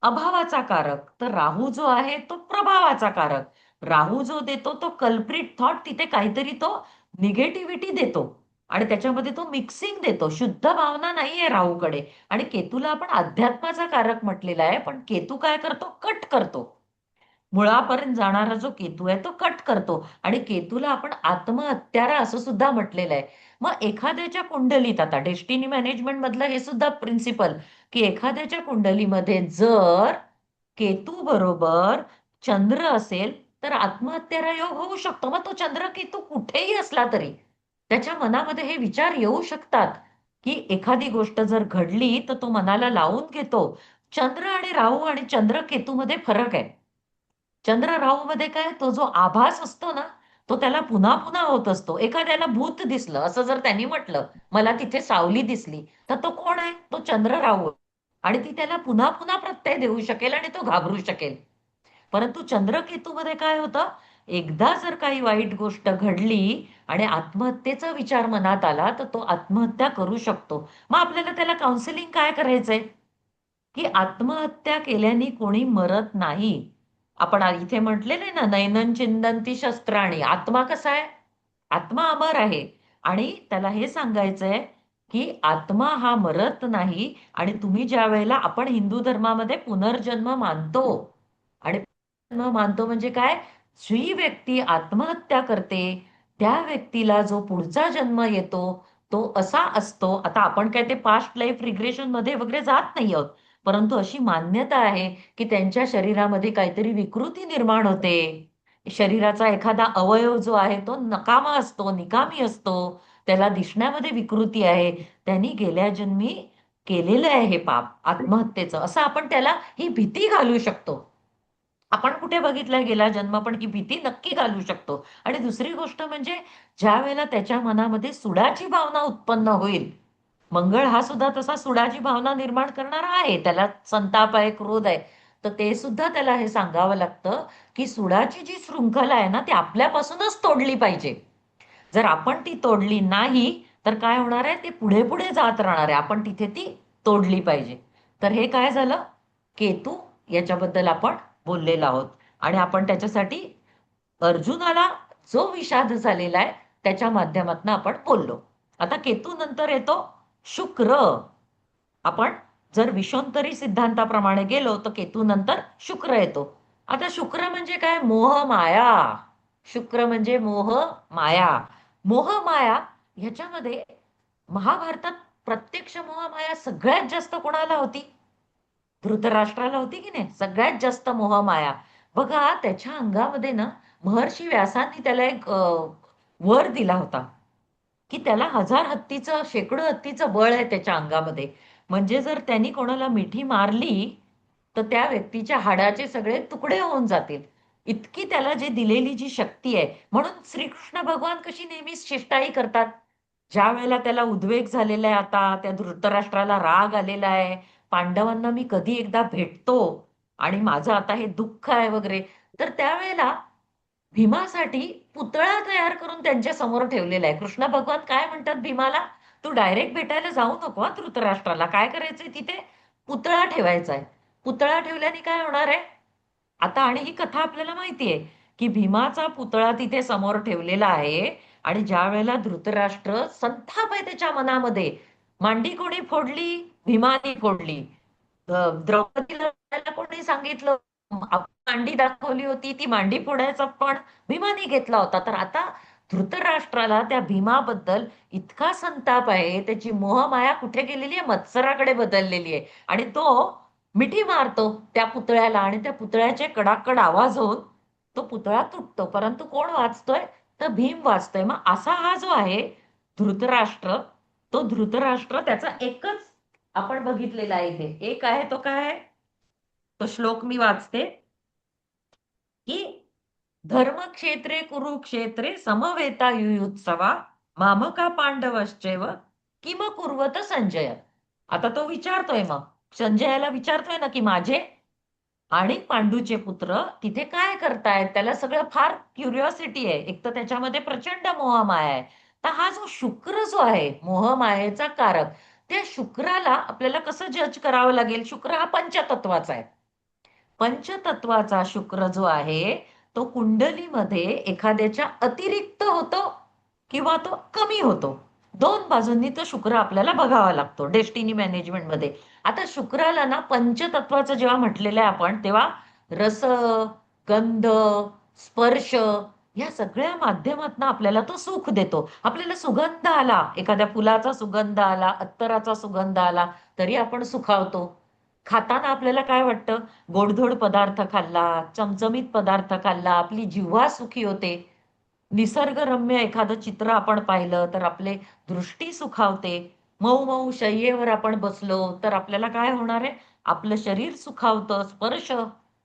अभावाचा कारक, तर राहू जो आहे तो प्रभावाचा कारक. राहू जो देतो तो कल्प्रिट थॉट, तिथे काहीतरी तो निगेटिव्हिटी देतो आणि त्याच्यामध्ये तो मिक्सिंग देतो. शुद्ध भावना नाहीये राहूकडे. आणि केतूला आपण अध्यात्माचा कारक म्हटलेला आहे, पण केतू काय करतो? कट करतो. मुळापर्यंत जाणारा जो केतू आहे तो कट करतो. आणि केतूला आपण आत्महत्यारा असं सुद्धा म्हटलेलं आहे. मग एखाद्याच्या कुंडलीत, आता डेस्टिनी मॅनेजमेंट मधलं हे सुद्धा प्रिन्सिपल, की एखाद्याच्या कुंडलीमध्ये जर केतू बरोबर चंद्र असेल तर आत्महत्यारा योग होऊ शकतो. मग तो चंद्र केतू कुठेही असला तरी त्याच्या मनामध्ये हे विचार येऊ शकतात, की एखादी गोष्ट जर घडली तर तो मनाला लावून घेतो. चंद्र आणि राहू आणि चंद्र केतूमध्ये फरक आहे. चंद्र राहू मध्ये काय, तो जो आभास असतो ना, तो त्याला पुन्हा पुन्हा होत असतो. एखाद्याला भूत दिसलं असं जर त्यांनी म्हटलं, मला तिथे सावली दिसली, तर तो कोण आहे? तो चंद्र राहू. आणि ती त्याला पुन्हा पुन्हा प्रत्यय देऊ शकेल आणि तो घाबरू शकेल. परंतु चंद्रकेतूमध्ये काय होतं, एकदा जर काही वाईट गोष्ट घडली आणि आत्महत्येचा विचार मनात आला तर तो आत्महत्या करू शकतो. मग आपल्याला त्याला काउन्सिलिंग काय करायचंय, की आत्महत्या केल्याने कोणी मरत नाही. आपण इथे म्हटलेलं आहे ना, नैनन चिंदंती शस्त्राणी. आत्मा कसा आहे? आत्मा अमर आहे. आणि त्याला हे सांगायचंय की आत्मा हा मरत नाही. आणि तुम्ही ज्या वेळेला, आपण हिंदू धर्मामध्ये पुनर्जन्म मानतो, आणि पुनर्जन्म मानतो म्हणजे काय, जी व्यक्ती आत्महत्या करते त्या व्यक्तीला जो पुढचा जन्म येतो तो असा असतो. आता आपण काय ते पास्ट लाईफ रिग्रेशन मध्ये वगैरे जात नाही आहोत, परंतु अशी मान्यता आहे की त्यांच्या शरीरामध्ये काहीतरी विकृती निर्माण होते. शरीराचा एखादा अवयव जो आहे तो नकामा असतो, निकामी असतो, त्याला दिसण्यामध्ये विकृती आहे. त्यांनी गेल्या जन्मी केलेलं आहे हे पाप, आत्महत्येचं, असं आपण त्याला ही भीती घालू शकतो. आपण कुठे बघितलंय गेला जन्म, पण ही भीती नक्की घालू शकतो. आणि दुसरी गोष्ट म्हणजे, ज्या वेळेला त्याच्या मनामध्ये सुडाची भावना उत्पन्न होईल, मंगळ हा सुद्धा तसा सुडाची भावना निर्माण करणारा आहे, त्याला संताप आहे, क्रोध आहे, तर ते सुद्धा त्याला हे सांगावं लागतं की सुडाची जी शृंखला आहे ना ती आपल्यापासूनच तोडली पाहिजे. जर आपण ती तोडली नाही तर काय होणार आहे, ते पुढे पुढे जात राहणार आहे. आपण तिथे ती तोडली पाहिजे. तर हे काय झालं, केतू याच्याबद्दल आपण बोललेलो आहोत. आणि आपण त्याच्यासाठी अर्जुनाला जो विषाद झालेला आहे त्याच्या माध्यमातून आपण बोललो. आता केतू नंतर येतो शुक्र. आपण जर विषोत्तरी सिद्धांताप्रमाणे गेलो तर केतू नंतर शुक्र येतो. आता शुक्र म्हणजे काय, मोह माया. शुक्र म्हणजे मोह माया. मोह माया ह्याच्यामध्ये महाभारतात प्रत्यक्ष मोह माया सगळ्यात जास्त कोणाला होती? धृतराष्ट्राला होती की नाही सगळ्यात जास्त मोह माया. बघा त्याच्या अंगामध्ये ना, महर्षी व्यासांनी त्याला एक वर दिला होता, की त्याला 1000 हत्तीचं, शेकडो हत्तीचं बळ आहे त्याच्या अंगामध्ये. म्हणजे जर त्यांनी कोणाला मिठी मारली तर त्या व्यक्तीच्या हाडाचे सगळे तुकडे होऊन जातील, इतकी त्याला जे दिलेली जी शक्ती आहे. म्हणून श्रीकृष्ण भगवान कशी नेहमी शिष्टाई करतात. ज्या वेळेला त्याला उद्वेग झालेला आहे, आता त्या धृतराष्ट्राला राग आलेला आहे, पांडवांना मी कधी एकदा भेटतो आणि माझं आता हे दुःख आहे वगैरे, तर त्यावेळेला भीमासाठी पुतळा तयार करून त्यांच्या समोर ठेवलेला आहे. कृष्ण भगवान काय म्हणतात भीमाला, तू डायरेक्ट भेटायला जाऊ नको हा धृतराष्ट्राला, काय करायचंय तिथे, पुतळा ठेवायचा आहे. पुतळा ठेवल्याने काय होणार आहे, आता आणि ही कथा आपल्याला माहितीये की भीमाचा पुतळा तिथे समोर ठेवलेला आहे. आणि ज्या वेळेला धृतराष्ट्र, संताप आहे त्याच्या मनामध्ये, मांडी कोणी फोडली, भीमाने फोडली. द्रौपदीला लढायला कोणी सांगितलं, आपण मांडी दाखवली होती, ती मांडी फोडायचा पण भीमाने घेतला होता. तर आता धृतराष्ट्राला त्या भीमाबद्दल इतका संताप आहे, त्याची मोहमाया कुठे गेलेली आहे, मत्सराकडे बदललेली आहे. आणि तो मिठी मारतो त्या पुतळ्याला आणि त्या पुतळ्याचे कडाकड आवाज होऊन तो पुतळा तुटतो. परंतु कोण वाचतोय, तर भीम वाचतोय. मग असा हा जो आहे धृतराष्ट्र, तो धृतराष्ट्र त्याचा एकच आपण बघितलेला आहे इथे. एक आहे तो काय आहे, तो श्लोक मी वाचते, की धर्मक्षेत्रे कुरुक्षेत्रे समवेता युयुत्सवा मामका पांडवश्चैव किम कुर्वत संजय. आता तो विचारतोय, मग संजयाला विचारतोय ना, की माझे आणि पांडूचे पुत्र तिथे काय करतायत, त्याला सगळं फार क्युरिओसिटी आहे. एक तर त्याच्यामध्ये प्रचंड मोहमाया आहे. तर हा जो शुक्र जो आहे मोहमायेचा कारक, त्या शुक्राला आपल्याला कसं जज करावं लागेल, शुक्र हा पंचतत्वाचा आहे. पंचतत्वाचा शुक्र जो आहे तो कुंडलीमध्ये एखाद्याच्या अतिरिक्त होतो किंवा तो कमी होतो. दोन बाजूंनी तो शुक्र आपल्याला बघावा लागतो डेस्टिनी मॅनेजमेंटमध्ये. आता शुक्राला ना पंचतत्वाचं जेव्हा म्हटलेलं आहे आपण, तेव्हा रस, गंध, स्पर्श या सगळ्या माध्यमातून आपल्याला तो सुख देतो. आपल्याला सुगंध आला, एखाद्या फुलाचा सुगंध आला, अत्तराचा सुगंध आला, तरी आपण सुखावतो. खाताना आपल्याला काय वाटतं? गोडधोड पदार्थ खाल्ला, चमचमीत पदार्थ खाल्ला, आपली जिव्हा सुखी होते. निसर्गरम्य एखादं चित्र आपण पाहिलं तर आपले दृष्टी सुखावते. मऊ मऊ शय्येवर आपण बसलो तर आपल्याला काय होणार आहे? आपलं शरीर सुखावतं, स्पर्श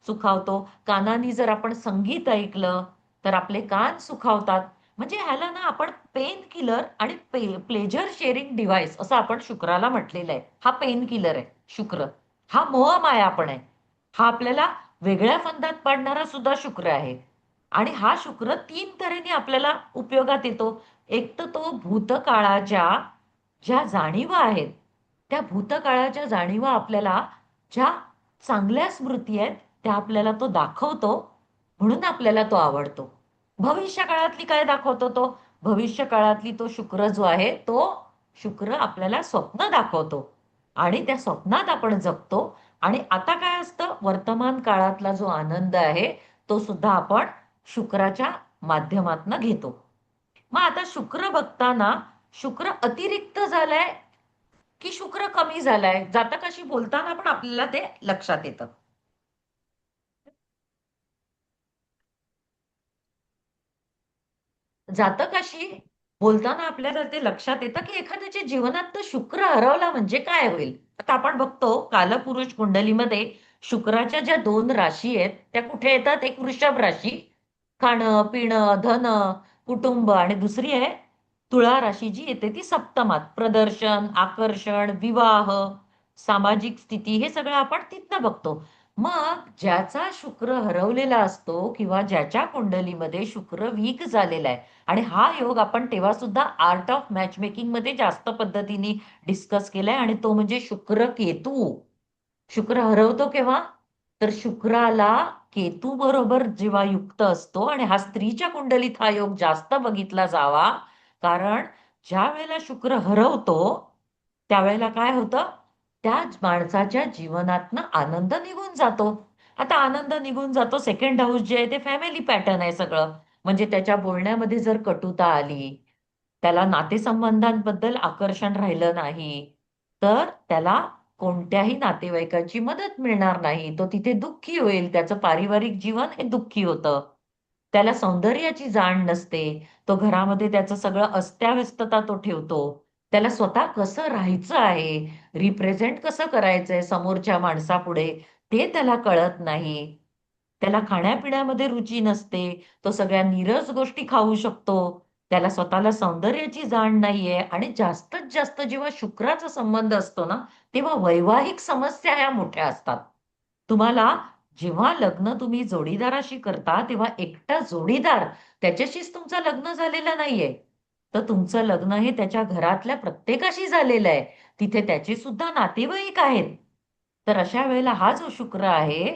सुखावतो. कानांनी जर आपण संगीत ऐकलं तर आपले कान सुखावतात. म्हणजे ह्याला ना आपण पेन किलर आणि प्लेजर शेअरिंग डिव्हाइस असं आपण शुक्राला म्हटलेलं आहे. हा पेन किलर आहे शुक्र. हा मोहमाया पण आहे. हा आपल्याला वेगळ्या फंदात पाडणारा सुद्धा शुक्र आहे. आणि हा शुक्र तीन तऱ्हेने आपल्याला उपयोगात येतो. एक तर तो भूतकाळाच्या ज्या जाणीवा आहेत, त्या भूतकाळाच्या जाणीवा आपल्याला, ज्या चांगल्या स्मृती आहेत त्या आपल्याला तो दाखवतो, म्हणून आपल्याला तो आवडतो. भविष्य काळातली काय दाखवतो तो? भविष्य काळातली तो शुक्र जो आहे, तो शुक्र आपल्याला स्वप्न दाखवतो आणि त्या स्वप्नात आपण जगतो. आणि आता काय असतं, वर्तमान काळातला जो आनंद आहे तो सुद्धा आपण शुक्राच्या माध्यमातून घेतो. मग आता शुक्र बघताना शुक्र अतिरिक्त झालाय की शुक्र कमी झालाय, जातकाशी बोलताना पण आपल्याला ते लक्षात येतं. जातकाशी बोलताना आपल्याला ते लक्षात येतं की एखाद्याच्या जीवनात तर शुक्र हरवला म्हणजे काय होईल. आता आपण बघतो कालपुरुष कुंडलीमध्ये शुक्राच्या ज्या दोन राशी आहेत त्या कुठे येतात? एक वृषभ राशी, खाणं पिणं धन कुटुंब, आणि दुसरी आहे तुळा राशी जी येते ती सप्तमात, प्रदर्शन, आकर्षण, विवाह, सामाजिक स्थिती, हे सगळं आपण तिथनं बघतो. मग ज्याचा शुक्र हरवलेला असतो किंवा ज्याच्या कुंडलीमध्ये शुक्र वीक झालेला आहे, आणि हा योग आपण तेव्हा सुद्धा आर्ट ऑफ मॅच मेकिंग मध्ये जास्त पद्धतीने डिस्कस केलाय, आणि तो म्हणजे शुक्र केतू. शुक्र हरवतो केव्हा? तर शुक्राला केतू बरोबर जेव्हा युक्त असतो, आणि हा स्त्रीच्या कुंडलीत हा योग जास्त बघितला जावा, कारण ज्या वेळेला शुक्र हरवतो त्यावेळेला काय होतं, त्या माणसाच्या जीवनातनं आनंद निघून जातो. आता आनंद निघून जातो, सेकंड हाऊस जे आहे ते फॅमिली पॅटर्न आहे सगळं. म्हणजे त्याच्या बोलण्यामध्ये जर कटुता आली, त्याला नातेसंबंधांबद्दल आकर्षण राहिलं नाही, तर त्याला कोणत्याही नातेवाईकाची मदत मिळणार नाही. तो तिथे दुःखी होईल. त्याचं पारिवारिक जीवन हे दुःखी होतं. त्याला सौंदर्याची जाण नसते. तो घरामध्ये त्याचं सगळं अस्ताव्यस्तता तो ठेवतो. त्याला स्वतः कसं राहायचं आहे, रिप्रेझेंट कसं करायचंय समोरच्या माणसापुढे, ते त्याला कळत नाही. त्याला खाण्यापिण्यामध्ये रुची नसते. तो सगळ्या नीरस गोष्टी खाऊ शकतो. त्याला स्वतःला सौंदर्याची जाण नाहीये, आणि जास्तीत जास्त जेव्हा शुक्राचा संबंध असतो ना, तेव्हा वैवाहिक समस्या ह्या मोठ्या असतात. तुम्हाला जेव्हा लग्न तुम्ही जोडीदाराशी करता तेव्हा एकटा जोडीदार, त्याच्याशीच तुमचं लग्न झालेलं नाहीये, तर तुमचं लग्न हे त्याच्या घरातल्या प्रत्येकाशी झालेलं आहे. तिथे त्याचे सुद्धा नातेवाईक आहेत. तर अशा वेळेला हा जो शुक्र आहे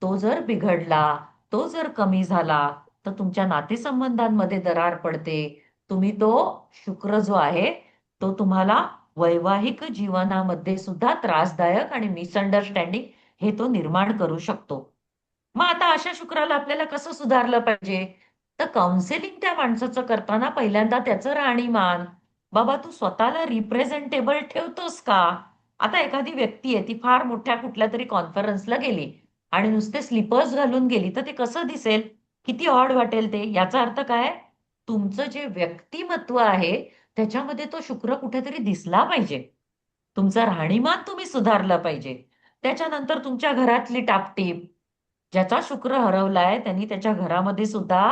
तो जर बिघडला, तो जर कमी झाला, तर तुमच्या नातेसंबंधांमध्ये दरार पडते. तुम्ही तो शुक्र जो आहे तो तुम्हाला वैवाहिक जीवनामध्ये सुद्धा त्रासदायक आणि मिसअंडरस्टँडिंग हे तो निर्माण करू शकतो. मग आता अशा शुक्राला आपल्याला कसं सुधारलं पाहिजे? तर काउन्सिलिंग त्या माणसाचं करताना पहिल्यांदा त्याचं राहणीमान, बाबा तू स्वतःला रिप्रेझेंटेबल ठेवतोस का? आता एखादी व्यक्ती आहे ती फार मोठ्या कुठल्या तरी कॉन्फरन्सला गेली आणि नुसते स्लिपर्स घालून गेली, तर ते कसं दिसेल? किती ऑड वाटेल ते. याचा अर्थ काय? तुमचं जे व्यक्तिमत्व आहे त्याच्यामध्ये तो शुक्र कुठेतरी दिसला पाहिजे. तुमचं राहणीमान तुम्ही सुधारलं पाहिजे. त्याच्यानंतर तुमच्या घरातली टापटीप, ज्याचा शुक्र हरवलाय त्यांनी त्याच्या घरामध्ये सुद्धा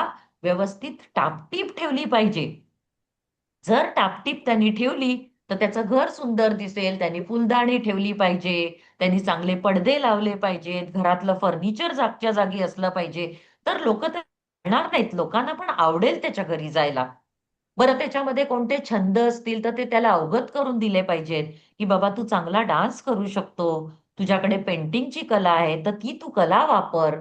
व्यवस्थित टापटीप ठेवली पाहिजे. जर टापटीप त्यांनी ठेवली तर त्याचं घर सुंदर दिसेल. त्यांनी फुलदाणी ठेवली पाहिजे, त्यांनी चांगले पडदे लावले पाहिजेत, घरातलं फर्निचर जागच्या जागी असलं पाहिजे. तर लोक तर येणार नाहीत, लोकांना पण आवडेल त्याच्या घरी जायला. बरं, त्याच्यामध्ये कोणते छंद असतील तर ते त्याला अवगत करून दिले पाहिजेत, की बाबा तू चांगला डान्स करू शकतो, तुझ्याकडे पेंटिंगची कला आहे तर ती तू कला वापर.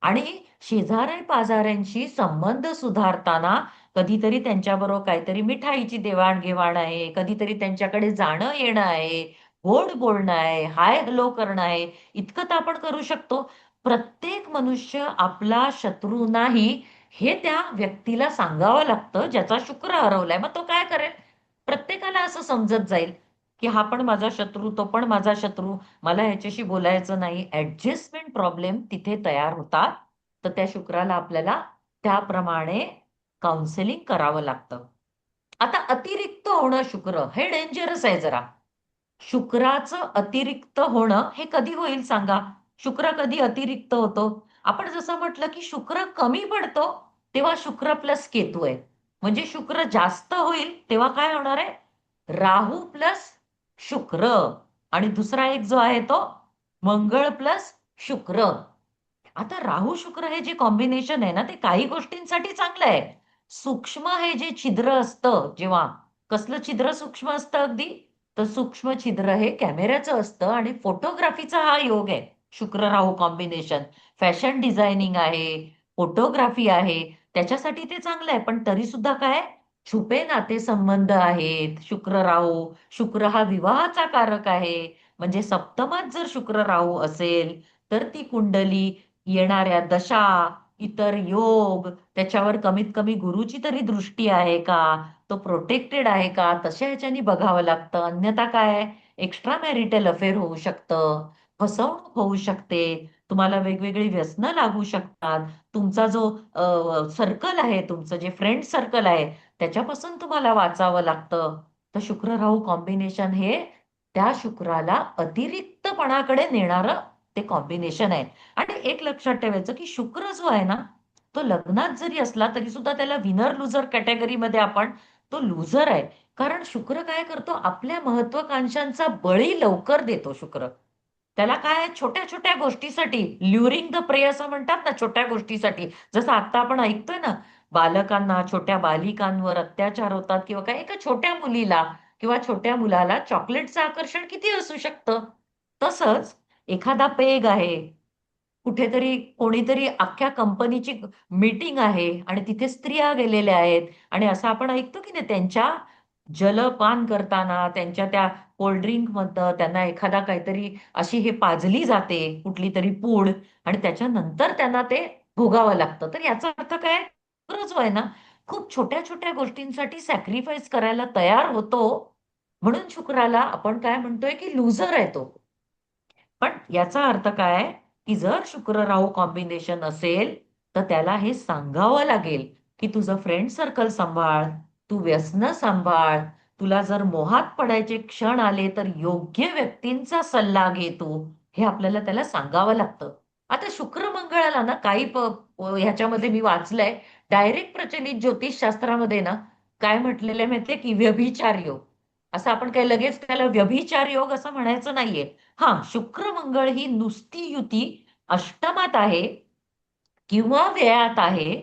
आणि शेजारी पाजाऱ्यांशी संबंध सुधारताना कधीतरी त्यांच्याबरोबर काहीतरी मिठाईची देवाणघेवाण आहे, कधीतरी त्यांच्याकडे जाणं येणं आहे, गोड बोलणं आहे, हाय हॅलो करणं आहे, इतकं तर आपण करू शकतो. प्रत्येक मनुष्य आपला शत्रू नाही हे त्या व्यक्तीला सांगावं लागतं ज्याचा शुक्र हरवलाय. मग तो काय करेल? प्रत्येकाला असं समजत जाईल की हा पण माझा शत्रू, तो पण माझा शत्रू, मला ह्याच्याशी बोलायचं नाही. ऍडजस्टमेंट प्रॉब्लेम तिथे तयार होतात. तर त्या शुक्राला आपल्याला त्याप्रमाणे काउन्सिलिंग करावं लागतं. आता अतिरिक्त होणं शुक्र हे डेंजरस आहे जरा. शुक्राचं अतिरिक्त होणं हे कधी होईल सांगा? शुक्र कधी अतिरिक्त होतो? आपण जसं म्हटलं की शुक्र कमी पडतो तेव्हा शुक्र प्लस केतू आहे. म्हणजे शुक्र जास्त होईल तेव्हा काय होणार आहे? राहू प्लस शुक्र. आणि दुसरा एक जो आहे तो मंगळ प्लस शुक्र. आता राहू शुक्र हे जे कॉम्बिनेशन आहे ना ते काही गोष्टींसाठी चांगलं आहे. सूक्ष्म हे जे छिद्र असतं, जेव्हा कसलं छिद्र सूक्ष्म असतं अगदी, तर सूक्ष्म छिद्र हे कॅमेऱ्याचं असतं आणि फोटोग्राफीचा हा योग आहे. शुक्र राहू कॉम्बिनेशन फॅशन डिझायनिंग आहे, फोटोग्राफी आहे, त्याच्यासाठी ते चांगलं आहे. पण तरी सुद्धा काय, छुपे नातेसंबंध आहेत. शुक्र राहू, शुक्र हा विवाहाचा कारक आहे. म्हणजे सप्तमात जर शुक्र राहू असेल तर ती कुंडली येणाऱ्या दशा, इतर योग, त्याच्यावर कमीत कमी गुरुची तरी दृष्टी आहे का, तो प्रोटेक्टेड आहे का, तशा ह्याच्यानी बघावं लागतं. अन्यथा काय, एक्स्ट्रा मॅरिटल अफेअर होऊ शकतं, फसवणूक होऊ शकते, तुम्हाला वेगवेगळी व्यसनं लागू शकतात. तुमचा जो सर्कल आहे, तुमचं जे फ्रेंड सर्कल आहे, त्याच्यापासून तुम्हाला वाचावं लागतं. तर शुक्र राहू कॉम्बिनेशन हे त्या शुक्राला अतिरिक्तपणाकडे नेणारं ते कॉम्बिनेशन आहे. आणि एक लक्षात ठेवायचं की शुक्र जो आहे ना, तो लग्नात जरी असला तरी सुद्धा त्याला विनर लुजर कॅटेगरीमध्ये आपण, तो लुझर आहे. कारण शुक्र काय करतो, आपल्या महत्वाकांक्षांचा बळी लवकर देतो शुक्र. त्याला काय, छोट्या छोट्या गोष्टीसाठी ल्युरिंग द प्रे असं म्हणतात ना, छोट्या गोष्टीसाठी. जसं आता आपण ऐकतोय ना, बालकांना, छोट्या बालिकांवर अत्याचार होतात किंवा काय, एका छोट्या मुलीला किंवा छोट्या मुलाला चॉकलेटचं आकर्षण किती असू शकतं. तसंच एखादा पेग आहे, कुठेतरी कोणीतरी अख्ख्या कंपनीची मीटिंग आहे आणि तिथे स्त्रिया गेलेल्या आहेत आणि असं आपण ऐकतो की नाही, त्यांच्या जलपान करताना त्यांच्या त्या कोल्ड्रिंक मधनं त्यांना एखादा काहीतरी अशी हे पाजली जाते कुठली तरी पूड आणि त्याच्यानंतर त्यांना ते भोगावं लागतं. तर याचा अर्थ काय, शुक्र जो आहे ना, खूप छोट्या छोट्या गोष्टींसाठी सॅक्रिफाईस करायला तयार होतो. म्हणून शुक्राला आपण काय म्हणतोय की लुझर आहे तो. पण याचा अर्थ काय, की जर शुक्र राहू कॉम्बिनेशन असेल तर त्याला हे सांगावं लागेल की तुझं फ्रेंड सर्कल सांभाळ, तू व्यसन सांभाळ, तुला जर मोहात पडायचे क्षण आले तर योग्य व्यक्तींचा सल्ला घे तू. हे आपल्याला त्याला सांगावं लागतं. आता शुक्र मंगळाला ना काही ह्याच्यामध्ये मी वाचलंय, डायरेक्ट प्रचलित ज्योतिषशास्त्रामध्ये ना काय म्हटलेलं आहे माहितीये की व्यभिचार योग. असं आपण काही लगेच त्याला व्यभिचार योग असं म्हणायचं नाहीये. हा, शुक्र मंगळ ही नुसती युती अष्टमात आहे किंवा व्ययात आहे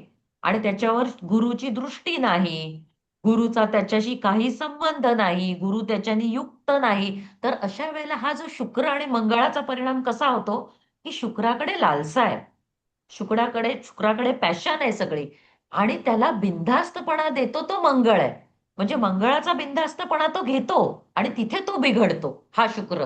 आणि त्याच्यावर गुरुची दृष्टी नाही, गुरुचा त्याच्याशी काही संबंध नाही, गुरु त्याच्यानी युक्त नाही, तर अशा वेळेला हा जो शुक्र आणि मंगळाचा परिणाम कसा होतो, की शुक्राकडे लालसा आहे, शुक्राकडे पॅशन आहे सगळी, आणि त्याला बिनधास्तपणा देतो तो मंगळ आहे. म्हणजे मंगळाचा बिनधास्तपणा तो घेतो आणि तिथे तो बिघडतो हा शुक्र.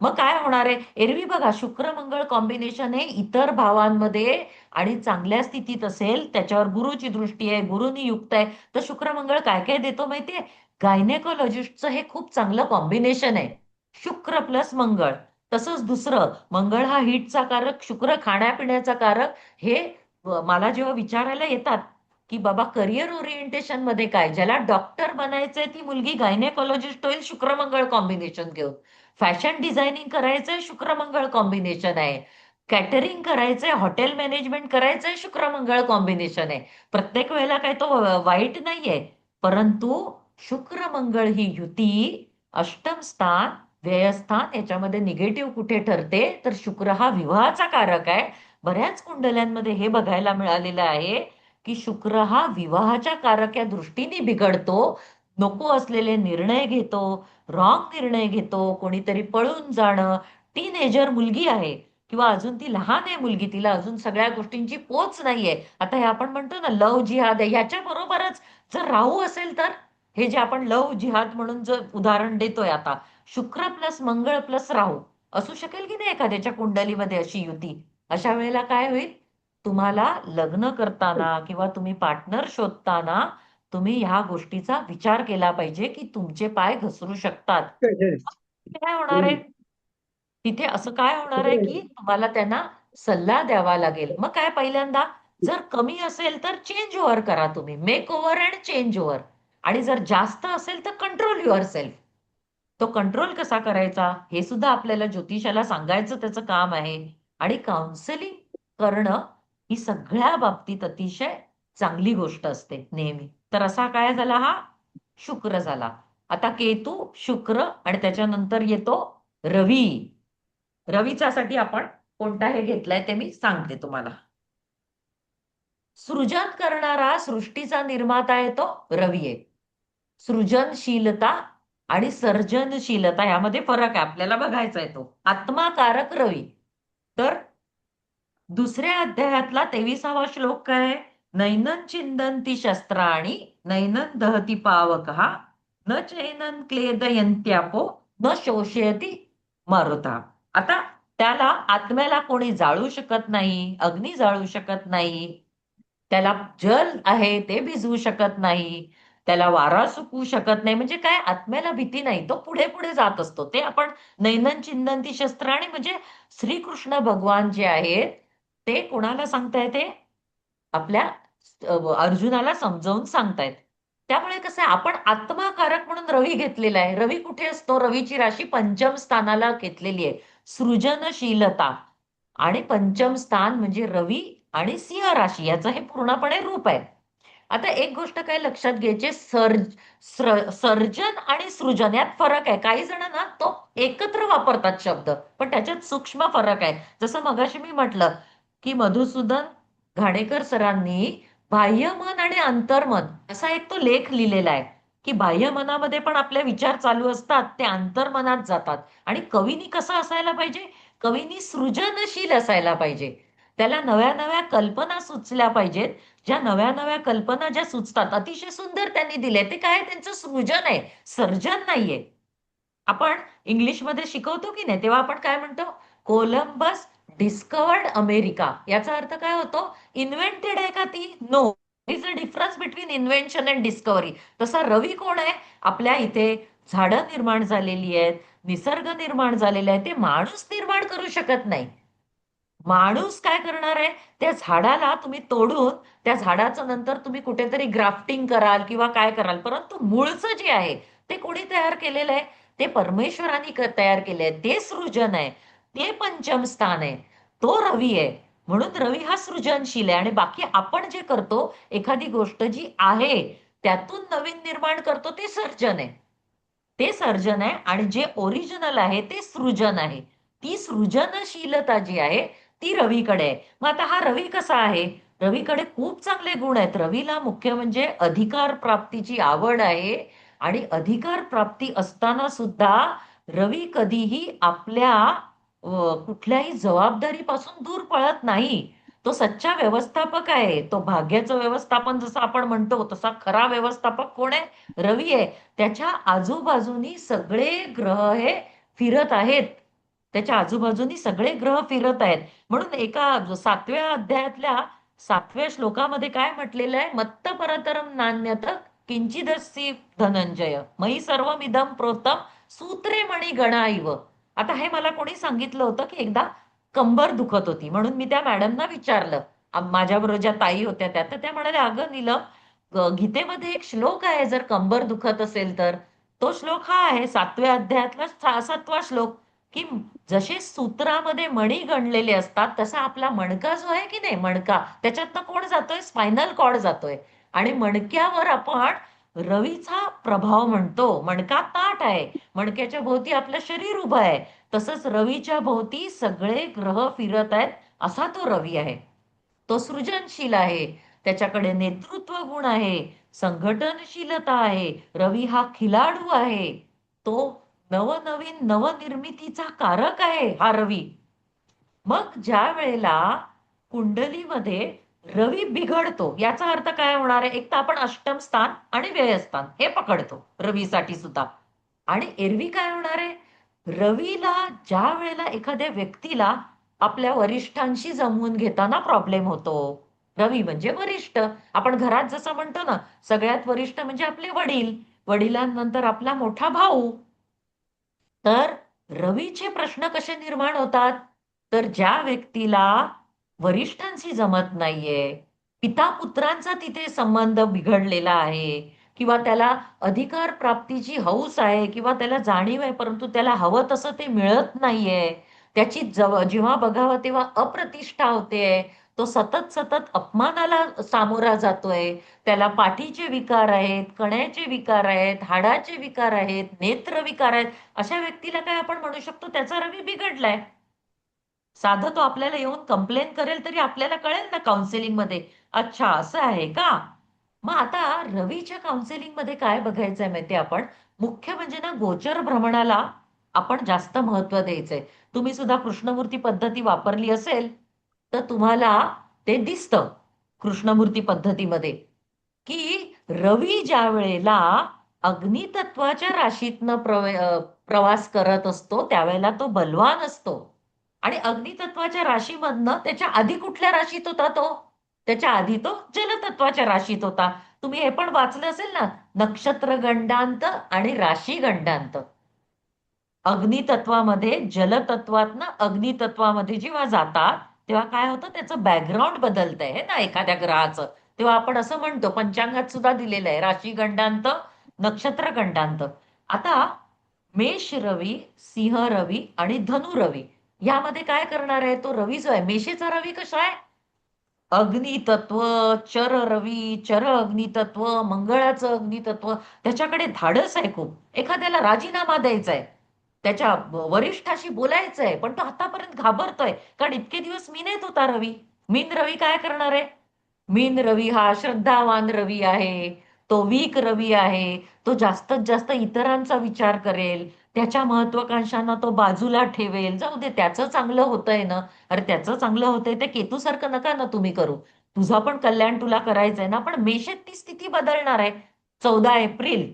मग काय होणार आहे, एरवी बघा शुक्र मंगळ कॉम्बिनेशन हे इतर भावांमध्ये आणि चांगल्या स्थितीत असेल, त्याच्यावर गुरुची दृष्टी आहे, गुरुनी युक्त आहे, तर शुक्र मंगळ काय काय देतो माहितीये, गायनेकोलॉजिस्टचं हे खूप चांगलं कॉम्बिनेशन आहे, शुक्र प्लस मंगळ. तसंच दुसरं, मंगळ हा हिटचा कारक, शुक्र खाण्यापिण्याचा कारक. हे मला जेव्हा विचारायला येतात की बाबा करिअर ओरिएंटेशन मध्ये काय, ज्याला डॉक्टर बनायचंय ती मुलगी गायनेकोलॉजिस्ट होईल शुक्र मंगळ कॉम्बिनेशन घेऊन, फॅशन डिझायनिंग करायचंय शुक्र मंगळ कॉम्बिनेशन आहे, कॅटरिंग करायचंय, हॉटेल मॅनेजमेंट करायचंय, शुक्र मंगळ कॉम्बिनेशन आहे. प्रत्येक वेळेला काय तो वाईट नाहीये, परंतु शुक्र मंगळ ही युती अष्टम स्थान, व्ययस्थान याच्यामध्ये निगेटिव्ह कुठे ठरते, तर शुक्र हा विवाहाचा कारक आहे. बऱ्याच कुंडल्यांमध्ये हे बघायला मिळालेलं आहे की शुक्र हा विवाहाच्या कारक या दृष्टीने बिघडतो, नको असलेले निर्णय घेतो, रॉंग निर्णय घेतो, कोणीतरी पळून जाणं, टीनेजर मुलगी आहे किंवा अजून ती लहान आहे मुलगी, तिला अजून सगळ्या गोष्टींची पोच नाहीये. आता हे आपण म्हणतो ना लव जिहाद आहे, ह्याच्या बरोबरच जर राहू असेल तर, हे जे आपण लव जिहाद म्हणून जर उदाहरण देतोय आता, शुक्र प्लस मंगळ प्लस राहू असू शकेल की नाही एखाद्याच्या कुंडलीमध्ये अशी युती? अशा वेळेला काय होईल, तुम्हाला लग्न करताना किंवा तुम्ही पार्टनर शोधताना तुम्ही ह्या गोष्टीचा विचार केला पाहिजे की तुमचे पाय घसरू शकतात. काय होणार आहे तिथे, असं काय होणार आहे की तुम्हाला त्यांना सल्ला द्यावा लागेल. मग काय, पहिल्यांदा जर कमी असेल तर चेंज ओव्हर करा तुम्ही, make over and change over. आणि जर जास्त असेल तर कंट्रोल युअर सेल्फ. तो कंट्रोल कसा करायचा हे सुद्धा आपल्याला ज्योतिषाला सांगायचं त्याचं काम आहे. आणि काउन्सिलिंग करणं ही सगळ्या बाबतीत अतिशय चांगली गोष्ट असते नेहमी. तर असा काय झाला हा शुक्र झाला. आता केतू, शुक्र आणि त्याच्यानंतर येतो रवी. रवीच्यासाठी आपण कोणता हे घेतलाय ते मी सांगते तुम्हाला. सृजन करणारा सृष्टीचा निर्माता आहे तो रवी आहे. सृजनशीलता आणि सर्जनशीलता यामध्ये फरक आहे, आपल्याला बघायचा आहे तो आत्माकारक रवी. तर दुसऱ्या अध्यायातला 23वा श्लोक काय आहे? नैनन चिंदंती शस्त्राणी नैनन दहती पावकः न चैनन क्लेदयंत्यापो न शोषयती मारुता. आता त्याला आत्म्याला कोणी जाळू शकत नाही, अग्नी जाळू शकत नाही, त्याला जल आहे ते भिजवू शकत नाही, त्याला वारा सुकवू शकत नाही. म्हणजे काय, आत्म्याला भीती नाही, तो पुढे पुढे जात असतो. ते आपण नैनन चिंदंती शस्त्राणी म्हणजे श्रीकृष्ण भगवान जे आहेत ते कोणाला सांगताय, ते आपल्या अर्जुनाला समजावून सांगतायत. त्यामुळे कसं आहे, आपण आत्माकारक म्हणून रवी घेतलेला आहे. रवी कुठे असतो? रवीची राशी पंचम स्थानाला घेतलेली आहे, सृजनशीलता. आणि पंचम स्थान म्हणजे रवी आणि सिंह राशी याचं हे पूर्णपणे रूप आहे. आता एक गोष्ट काय लक्षात घ्यायची, सर्जन आणि सृजन यात फरक आहे. काही जण ना तो एकत्र वापरतात शब्द, पण त्याच्यात सूक्ष्म फरक आहे. जसं मगाशी मी म्हटलं की मधुसूदन घाणेकर सरांनी बाह्यमन आणि अंतर्मन असा एक तो लेख लिहिलेला आहे की बाह्यमनामध्ये पण आपले विचार चालू असतात, ते अंतर्मनात जातात. आणि कवीनी कसं असायला पाहिजे, कवीनी सृजनशील असायला पाहिजे. त्याला नव्या नव्या कल्पना सुचल्या पाहिजेत. ज्या नव्या नव्या कल्पना ज्या सुचतात, अतिशय सुंदर त्यांनी दिले, ते काय त्यांचं सृजन आहे, सर्जन नाहीये. आपण इंग्लिशमध्ये शिकवतो की नाही, तेव्हा आपण काय म्हणतो, कोलंबस डिस्कवर्ड अमेरिका. याचा अर्थ काय होतो, इन्व्हेंटेड आहे का ती? No. Is a difference between invention and discovery. तसा रवी कोण आहे, आपल्या इथे झाडं निर्माण झालेली आहेत, निसर्ग निर्माण झालेला आहे, ते माणूस निर्माण करू शकत नाही. माणूस काय करणार आहे, त्या झाडाला तुम्ही तोडून त्या झाडाचं नंतर तुम्ही कुठेतरी ग्राफ्टिंग कराल किंवा काय कराल, परंतु मूळचं जे आहे ते कोणी तयार केलेलं आहे, ते परमेश्वरांनी तयार केले आहे. ते सृजन आहे, ते पंचम स्थान आहे, तो रवी आहे. म्हणून रवी हा सृजनशील आहे. आणि बाकी आपण जे करतो, एखादी गोष्ट जी आहे त्यातून नवीन निर्माण करतो, ते सर्जन आहे. ते सर्जन आहे. आणि जे ओरिजिनल आहे ते सृजन आहे. ती सृजनशीलता जी आहे ती रवीकडे आहे. मग आता हा रवी कसा आहे, रवीकडे खूप चांगले गुण आहेत. रवीला मुख्य म्हणजे अधिकार प्राप्तीची आवड आहे. आणि अधिकार प्राप्ती असताना सुद्धा रवी कधीही आपल्या कुठल्याही जबाबदारीपासून दूर पळत नाही. तो सच्चा व्यवस्थापक आहे. तो भाग्याचं व्यवस्थापन जसं आपण म्हणतो, तसा खरा व्यवस्थापक कोण आहे, रवी आहे. त्याच्या आजूबाजूनी सगळे ग्रह हे फिरत आहेत. त्याच्या आजूबाजूनी सगळे ग्रह फिरत आहेत. म्हणून एका 7व्या अध्यायातल्या 7व्या श्लोकामध्ये काय म्हटलेलं आहे, मत्त परतरम नान्यत किंचिदस्सी धनंजय मयी सर्वमिदं प्रोतम सूत्रे मणी गणा. आता हे मला कोणी सांगितलं होतं की एकदा कंबर दुखत होती, म्हणून मी त्या मॅडमना विचारलं, माझ्याबरोबर ज्या ताई होत्या त्या, तर त्या म्हणाल्या, अगं नीलम, गीतेमध्ये एक श्लोक आहे, जर कंबर दुखत असेल तर तो श्लोक हा आहे 7व्या अध्यायातला 7वा श्लोक, की जसे सूत्रामध्ये मणी गणलेले असतात, तसा आपला मणका जो आहे की नाही, मणका त्याच्यातनं कोण जातोय, स्पायनल कॉर्ड जातोय. आणि मणक्यावर आपण रवीचा प्रभाव म्हणतो. मणका ताठ आहे, मणक्याच्या भोवती आपलं शरीर उभं आहे, तसंच रवीच्या भोवती सगळे ग्रह फिरत आहेत. असा तो रवी आहे. तो सृजनशील आहे, त्याच्याकडे नेतृत्व गुण आहे, संघटनशीलता आहे. रवी हा खिलाडू आहे, तो नवनवीन नवनिर्मितीचा कारक आहे हा रवी. मग ज्या वेळेला कुंडलीमध्ये रवी बिघडतो, याचा अर्थ काय होणार आहे? एक तर आपण अष्टम स्थान आणि व्ययस्थान हे पकडतो रवीसाठी सुद्धा. आणि एरवी काय होणार आहे? रवीला ज्या वेळेला एखाद्या व्यक्तीला आपल्या वरिष्ठांशी जमवून घेताना प्रॉब्लेम होतो. रवी म्हणजे वरिष्ठ. आपण घरात जसं म्हणतो ना, सगळ्यात वरिष्ठ म्हणजे आपले वडील, वडिलांनंतर आपला मोठा भाऊ. तर रवीचे प्रश्न कसे निर्माण होतात? तर ज्या व्यक्तीला वरिष्ठांशी जमत नाहीये, पिता पुत्रांचा तिथे संबंध बिघडलेला आहे, किंवा त्याला अधिकार प्राप्तीची हौस आहे, किंवा त्याला जाणीव आहे, परंतु त्याला हवं तसं ते मिळत नाहीये, त्याची जेव्हा बघावं तेव्हा अप्रतिष्ठा होते, तो सतत सतत अपमानाला सामोरा जातोय, त्याला पाठीचे विकार आहेत, कण्याचे विकार आहेत, हाडाचे विकार आहेत, नेत्र विकार आहेत, अशा व्यक्तीला काय आपण म्हणू शकतो? त्याचा रवी बिघडलाय. साधं तो आपल्याला येऊन कंप्लेन करेल तरी आपल्याला कळेल ना काउन्सिलिंग मध्ये, अच्छा असं आहे का? मग आता रवीच्या काउन्सिलिंग मध्ये काय बघायचंय माहितीये आपण? मुख्य म्हणजे ना, गोचर भ्रमणाला आपण जास्त महत्व द्यायचंय. तुम्ही सुद्धा कृष्णमूर्ती पद्धती वापरली असेल तर तुम्हाला ते दिसतं कृष्णमूर्ती पद्धतीमध्ये, की रवी ज्या वेळेला अग्नितत्वाच्या राशीतनं प्रवास करत असतो त्यावेळेला तो बलवान असतो. आणि अग्नितत्वाच्या राशीमधनं त्याच्या आधी कुठल्या राशीत होता तो? त्याच्या आधी तो जलतत्वाच्या राशीत होता. तुम्ही हे पण वाचलं असेल ना, नक्षत्र गंडांत आणि राशी गंडांत. अग्नितत्वामध्ये जलतत्वातनं अग्नितत्वामध्ये जेव्हा जातात तेव्हा काय होतं? त्याचं बॅकग्राऊंड बदलतंय है ना एखाद्या ग्रहाचं. तेव्हा आपण असं म्हणतो, पंचांगात सुद्धा दिलेलं आहे, राशी गंडांत, नक्षत्र गंडांत. आता मेष रवी, सिंह रवी आणि धनु रवी यामध्ये काय करणार आहे? तो रवी जो आहे, मेषेचा रवी कसा आहे? अग्नितत्व, चर रवी, चर अग्नितत्व, मंगळाचं अग्नितत्व. त्याच्याकडे धाडस आहे खूप. एखाद्याला राजीनामा द्यायचा आहे, त्याच्या वरिष्ठाशी बोलायचंय, पण तो आतापर्यंत घाबरतोय, कारण इतके दिवस मीनेत होता रवी. मीन रवी काय करणार आहे? मीन रवी हा श्रद्धावान रवी आहे, तो वीक रवी आहे. तो जास्तीत जास्त इतरांचा विचार करेल, त्याच्या महत्वाकांक्षांना तो बाजूला ठेवेल. जाऊ दे, त्याचं चांगलं होतंय ना. अरे त्याचं चांगलं होतंय ते केतूसारखं नका ना तुम्ही करू. तुझं पण कल्याण तुला करायचंय ना. पण मेषेत ती स्थिती बदलणार आहे 14 एप्रिल.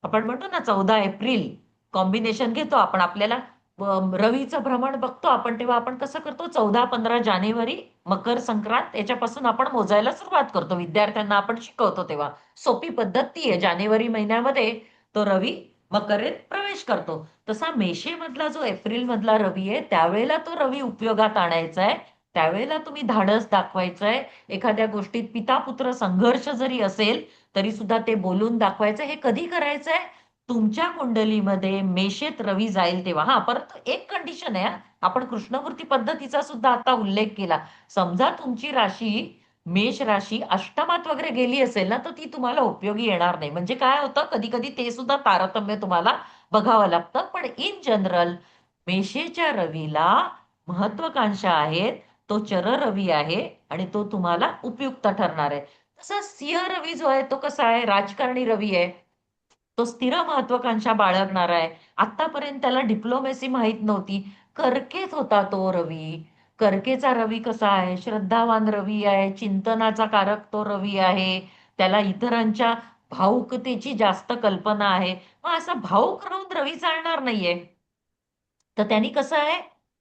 आपण म्हणतो ना 14 एप्रिल कॉम्बिनेशन घेतो आपण. आपल्याला रवीचं भ्रमण बघतो आपण तेव्हा आपण कसं करतो? 14-15 जानेवारी मकर संक्रांत याच्यापासून आपण मोजायला सुरुवात करतो. विद्यार्थ्यांना आपण शिकवतो तेव्हा सोपी पद्धत ती आहे. जानेवारी महिन्यामध्ये तो रवी मकरेत प्रवेश करतो. तसा मेषेमधला जो एप्रिल मधला रवी आहे त्यावेळेला तो रवी उपयोगात आणायचा आहे. त्यावेळेला तुम्ही धाडस दाखवायचंय. एखाद्या गोष्टीत पिता पुत्र संघर्ष जरी असेल तरी सुद्धा ते बोलून दाखवायचं. हे कधी करायचंय? तुमच्या कुंडलीमध्ये मेषेत रवी जाईल तेव्हा. हा, परत एक कंडिशन आहे हा. आपण कृष्णमूर्ती पद्धतीचा सुद्धा आता उल्लेख केला. समजा तुमची राशी मेष राशी अष्टमात वगैरे गेली असेल ना, तर ती तुम्हाला उपयोगी येणार नाही. म्हणजे काय होतं, कधी कधी ते सुद्धा तारतम्य तुम्हाला बघावं लागतं. पण इन जनरल मेषेच्या रवीला महत्वाकांक्षा आहेत. तो चर रवी आहे आणि तो तुम्हाला उपयुक्त ठरणार आहे. तसा सिंह रवी जो आहे तो कसा आहे? राजकारणी रवी आहे. तो स्थिर महत्वाकांक्षा बाळगणार आहे. आतापर्यंत त्याला डिप्लोमॅसी माहित नव्हती. कर्केत होता तो रवी. कर्केचा रवी कसा आहे? श्रद्धावान रवी आहे, चिंतनाचा कारक तो रवी आहे. त्याला इतरांच्या भावुकतेची जास्त कल्पना आहे. मग असा भावुक राहून रवी चालणार नाहीये. तर त्यांनी कसं आहे?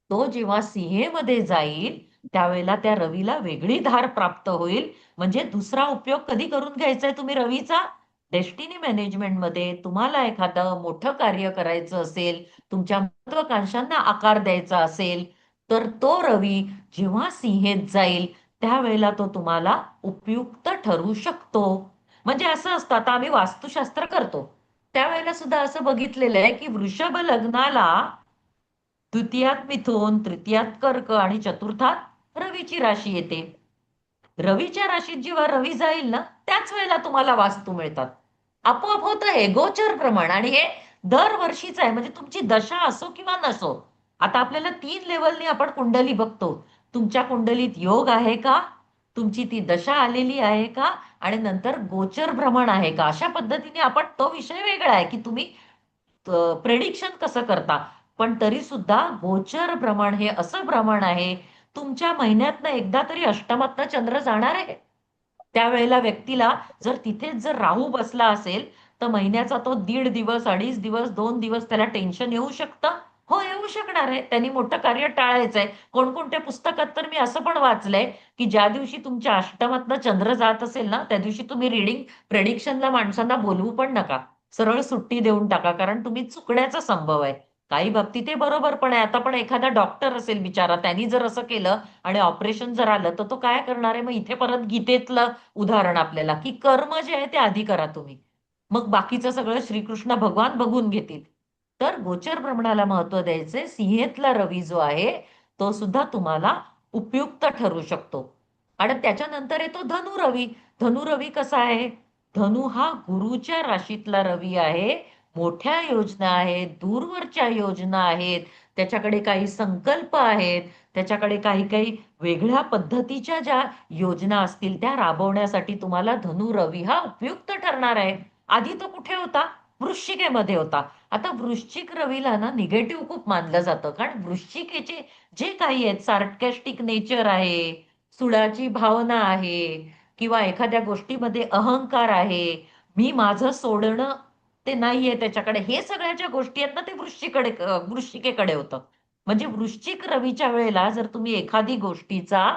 तो जेव्हा सिंहेमध्ये जाईल त्यावेळेला त्या रवीला वेगळी धार प्राप्त होईल. म्हणजे दुसरा उपयोग कधी करून घ्यायचा आहे तुम्ही रवीचा? डेस्टिनी मॅनेजमेंटमध्ये तुम्हाला एखादं मोठं कार्य करायचं असेल, तुमच्या महत्वाकांक्षांना आकार द्यायचा असेल, तर तो रवी जेव्हा सिंहेत जाईल त्यावेळेला तो तुम्हाला उपयुक्त ठरू शकतो. म्हणजे असं असतं, आता आम्ही वास्तुशास्त्र करतो त्यावेळेला सुद्धा असं बघितलेलं आहे की वृषभ लग्नाला द्वितीयात मिथुन, तृतीयात कर्क आणि चतुर्थात रवीची राशी येते. रवीच्या राशीत जेव्हा रवी जाईल ना त्याच वेळेला तुम्हाला वास्तू मिळतात. आपोआप होतं हे गोचर प्रमाण. आणि हे दरवर्षीच आहे, म्हणजे तुमची दशा असो किंवा नसो. आता आपल्याला 3 लेवलनी आपण कुंडली बघतो. तुमच्या कुंडलीत योग आहे का, तुमची ती दशा आलेली आहे का, आणि नंतर गोचर भ्रमण आहे का. अशा पद्धतीने आपण, तो विषय वेगळा आहे की तुम्ही प्रेडिक्शन कसं करता. पण तरी सुद्धा गोचर भ्रमण हे असं भ्रमण आहे, तुमच्या महिन्यातनं एकदा तरी अष्टमातनं चंद्र जाणार आहे. त्यावेळेला व्यक्तीला जर तिथेच जर राहू बसला असेल तर महिन्याचा तो 1.5 दिवस, 2.5 दिवस, 2 दिवस त्याला टेन्शन येऊ शकतं. हो, येऊ शकणार आहे. त्यांनी मोठं कार्य टाळायचंय. कोणकोणत्या पुस्तकात तर मी असं पण वाचलंय की ज्या दिवशी तुमच्या अष्टमातनं चंद्र जात असेल ना, त्या दिवशी तुम्ही रीडिंग प्रेडिक्शनला माणसांना बोलवू पण नका. सरळ सुट्टी देऊन टाका, कारण तुम्ही चुकण्याचा संभव आहे. काही बाबतीत ते बरोबर पण आहे. आता पण एखादा डॉक्टर असेल बिचारा, त्यांनी जर असं केलं आणि ऑपरेशन जर आलं तर तो काय करणार आहे? मग इथे परत गीतेतलं उदाहरण आपल्याला, की कर्म जे आहे ते आधी करा तुम्ही, मग बाकीचं सगळं श्रीकृष्ण भगवान बघून घेतील. तर गोचर भ्रमणाला महत्व द्यायचे. सिंहेतला रवी जो आहे तो सुद्धा तुम्हाला उपयुक्त ठरू शकतो. आणि त्याच्यानंतर येतो धनु रवी. धनु रवी कसा आहे? धनु हा गुरुच्या राशीतला रवी आहे. मोठ्या योजना आहेत, दूरवरच्या योजना आहेत, त्याच्याकडे काही संकल्प आहेत, त्याच्याकडे काही काही वेगळ्या पद्धतीच्या ज्या योजना असतील त्या राबवण्यासाठी तुम्हाला धनु रवी हा उपयुक्त ठरणार आहे. आधी तो कुठे होता? वृश्चिकेमध्ये होता. आता वृश्चिक रवीला ना निगेटिव्ह खूप मानलं जातं, कारण वृश्चिकेचे जे काही आहेत, सार्कॅस्टिक नेचर आहे, सुडाची भावना आहे, किंवा एखाद्या गोष्टीमध्ये अहंकार आहे, मी माझं सोडणं ते नाहीये त्याच्याकडे, हे सगळ्या ज्या गोष्टी आहेत ना ते वृश्चिकेकडे होतं. म्हणजे वृश्चिक रवीच्या वेळेला जर तुम्ही एखादी गोष्टीचा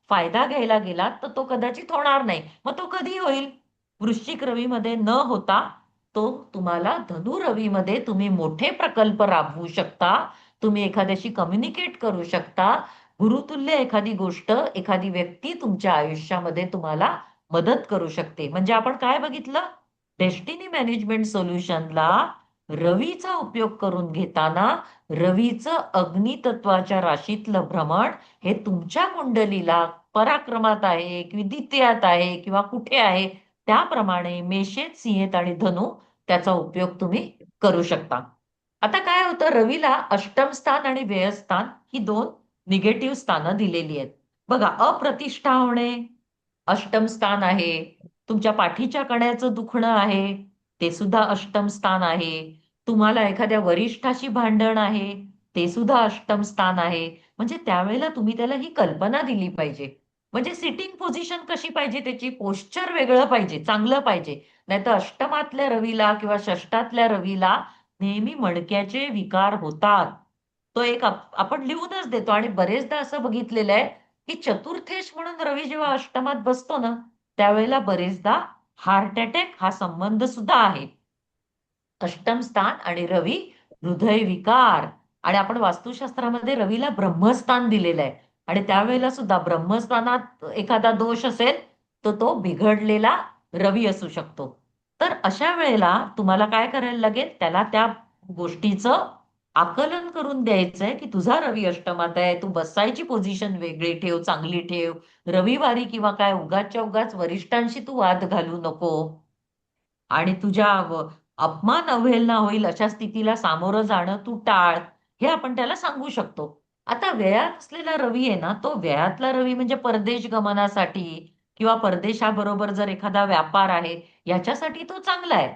फायदा घ्यायला गेलात तर तो कदाचित होणार नाही. मग तो कधी होईल? वृश्चिक रवीमध्ये न होता तो तुम्हाला धनु रवीमध्ये तुम्ही मोठे प्रकल्प राबवू शकता. तुम्ही एखाद्याशी कम्युनिकेट करू शकता. गुरुतुल्य एखादी गोष्ट, एखादी व्यक्ती तुमच्या आयुष्यामध्ये तुम्हाला मदत करू शकते. म्हणजे आपण काय बघितलं? डेस्टिनी मॅनेजमेंट सोल्युशनला रवीचा उपयोग करून घेताना रवीचं अग्नितत्वाच्या राशीतलं भ्रमण हे तुमच्या कुंडलीला पराक्रमात आहे की द्वितीयात आहे किंवा कुठे आहे त्याप्रमाणे मेषेत, सिंहेत आणि धनु त्याचा उपयोग तुम्ही करू शकता. आता काय होतं, रवीला अष्टम स्थान आणि व्ययस्थान ही दोन निगेटिव्ह स्थानं दिलेली आहेत. बघा, अप्रतिष्ठा होणे अष्टम स्थान आहे. तुमच्या पाठीच्या कण्याचं दुखणं आहे ते सुद्धा अष्टम स्थान आहे. तुम्हाला एखाद्या वरिष्ठाशी भांडण आहे ते सुद्धा अष्टम स्थान आहे. म्हणजे त्यावेळेला तुम्ही त्याला ही कल्पना दिली पाहिजे. म्हणजे सिटिंग पोझिशन कशी पाहिजे, त्याची पोश्चर वेगळं पाहिजे, चांगलं पाहिजे. नाहीतर अष्टमातल्या रवीला किंवा षष्टातल्या रवीला नेहमी मणक्याचे विकार होतात. तो एक आपण लिहूनच देतो. आणि बरेचदा असं बघितलेलं आहे की चतुर्थेश म्हणून रवी जेव्हा अष्टमात बसतो ना त्यावेळेला बरेचदा हार्ट अटॅक हा संबंध सुद्धा आहे. अष्टम स्थान आणि रवी हृदय विकार. आणि आपण वास्तुशास्त्रामध्ये रवीला ब्रह्मस्थान दिलेलं आहे. आणि त्यावेळेला सुद्धा ब्रह्मस्थानात एखादा दोष असेल तर तो बिघडलेला रवी असू शकतो. तर अशा वेळेला तुम्हाला काय करायला लागेल? त्याला त्या गोष्टीचं आकलन करून द्यायचंय की तुझा रवी अष्टमात आहे, तू बसायची पोझिशन वेगळी ठेव, चांगली ठेव. रविवारी किंवा काय उगाचच्या उगाच वरिष्ठांशी तू वाद घालू नको. आणि तुझ्या अपमान अवहेलना होईल अशा स्थितीला सामोरं जाणं तू टाळ. हे आपण त्याला सांगू शकतो. आता व्ययात असलेला रवी आहे ना, तो व्ययातला रवी म्हणजे परदेश गमनासाठी किंवा परदेशाबरोबर जर एखादा व्यापार आहे याच्यासाठी तो चांगला आहे.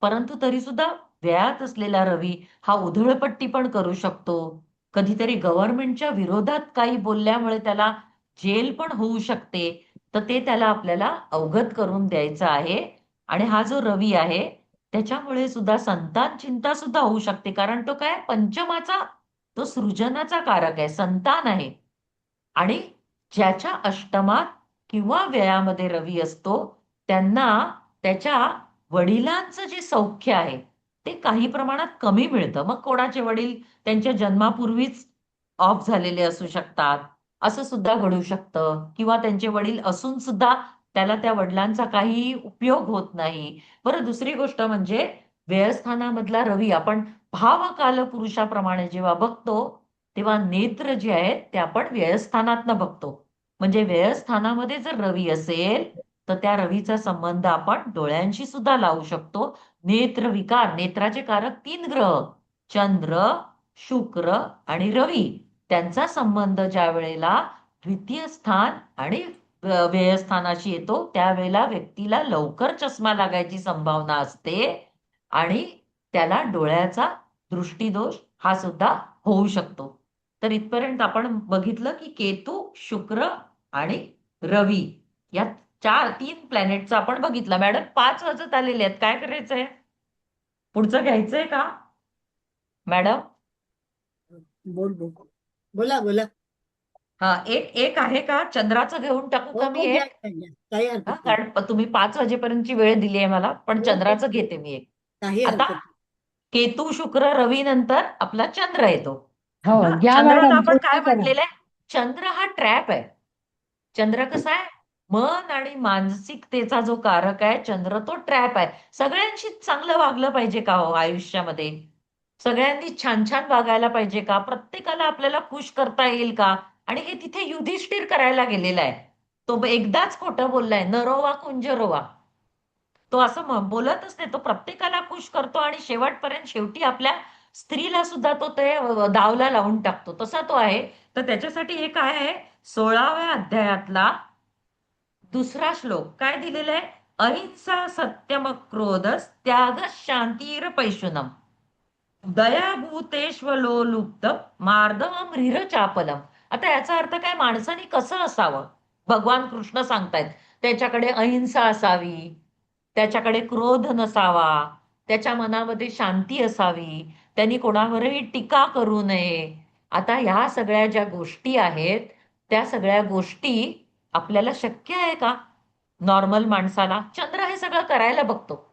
परंतु तरी सुद्धा व्ययात असलेला रवी हा उधळपट्टी पण करू शकतो. कधीतरी गव्हर्नमेंटच्या विरोधात काही बोलल्यामुळे त्याला जेल पण होऊ शकते. तर ते त्याला आपल्याला अवगत करून द्यायचं आहे. आणि हा जो रवी आहे त्याच्यामुळे सुद्धा संतान चिंता सुद्धा होऊ शकते, कारण तो काय पंचमाचा, तो सृजनाचा कारक आहे, संतान आहे. आणि ज्याच्या अष्टमात किंवा व्ययामध्ये रवी असतो त्यांना त्याच्या वडिलांचं जे सौख्य आहे ते काही प्रमाणात कमी मिळतं. मग कोणाचे वडील त्यांच्या जन्मापूर्वीच ऑफ झालेले असू शकतात, असं सुद्धा घडू शकतं. किंवा त्यांचे वडील असून सुद्धा त्याला त्या वडिलांचा काही उपयोग होत नाही. बरं, दुसरी गोष्ट म्हणजे व्ययस्थानामधला रवी आपण भावकाल पुरुषाप्रमाणे जेव्हा बघतो तेव्हा नेत्र जे आहेत ते आपण व्ययस्थानातनं बघतो. म्हणजे व्ययस्थानामध्ये जर रवी असेल तर त्या रवीचा संबंध आपण डोळ्यांशी सुद्धा लावू शकतो. नेत्र विकार, नेत्राचे कारक 3 ग्रह, चंद्र, शुक्र आणि रवी, त्यांचा संबंध ज्या वेळेला द्वितीय स्थान आणि व्ययस्थानाशी येतो त्यावेळेला व्यक्तीला लवकर चष्मा लागायची संभावना असते. आणि त्याला डोळ्याचा दृष्टीदोष हा सुद्धा होऊ शकतो. तर इथपर्यंत आपण बघितलं की केतू, शुक्र आणि रवी या तीन प्लॅनेटचं आपण बघितलं. मॅडम 5 वाजत आलेले आहेत, काय करायचंय? पुढचं घ्यायचंय का मॅडम? बोल बोल. बोला बोला. हा, एक एक आहे का? चंद्राचं घेऊन टाकू हो का मी हो, घ्या एक? घ्या घ्या. काही हा, हरकत नाही. कारण तुम्ही 5 वाजेपर्यंतची वेळ दिली आहे मला, पण हो हो चंद्राचं हो. घेते मी एक. काही आता हरकत नाही. केतू, शुक्र, रवी नंतर आपला चंद्र येतो. हो, हा, घ्या चंद्राला मॅडम, आपण काय पूर्ण करा. म्हटलेलं आहे? चंद्र हा ट्रॅप आहे. चंद्र कसा आहे? मन आणि मानसिकतेचा जो कारक आहे चंद्र, तो ट्रॅप आहे. सगळ्यांशी चांगलं वागलं पाहिजे का हो आयुष्यामध्ये? सगळ्यांनी छान छान वागायला पाहिजे का? प्रत्येकाला आपल्याला खुश करता येईल का? आणि हे तिथे युधिष्ठिर करायला गेलेला आहे. तो एकदाच खोटं बोललाय, नरोवा कुंजरोवा. तो असं बोलतच नाही, तो प्रत्येकाला खुश करतो आणि शेवटपर्यंत शेवटी आपल्या स्त्रीला सुद्धा तो ते दावला लावून टाकतो, तसा तो आहे. तर त्याच्यासाठी हे काय आहे? 16व्या अध्यायातला दुसरा श्लोक काय दिलेला आहे? अहिंसा सत्यम क्रोध त्याग शांतीर पैशुनम दयाभूतेष्वलोलुप्त मार्दवम चापलम. आता याचा अर्थ काय? माणसाने कसं असावं? भगवान कृष्ण सांगतायत त्याच्याकडे अहिंसा असावी, त्याच्याकडे क्रोध नसावा, त्याच्या मनामध्ये शांती असावी, त्यांनी कोणावरही टीका करू नये. आता ह्या सगळ्या ज्या गोष्टी आहेत, त्या सगळ्या गोष्टी आपल्याला शक्य आहे का? नॉर्मल माणसाला चंद्र हे सगळं करायला बघतो,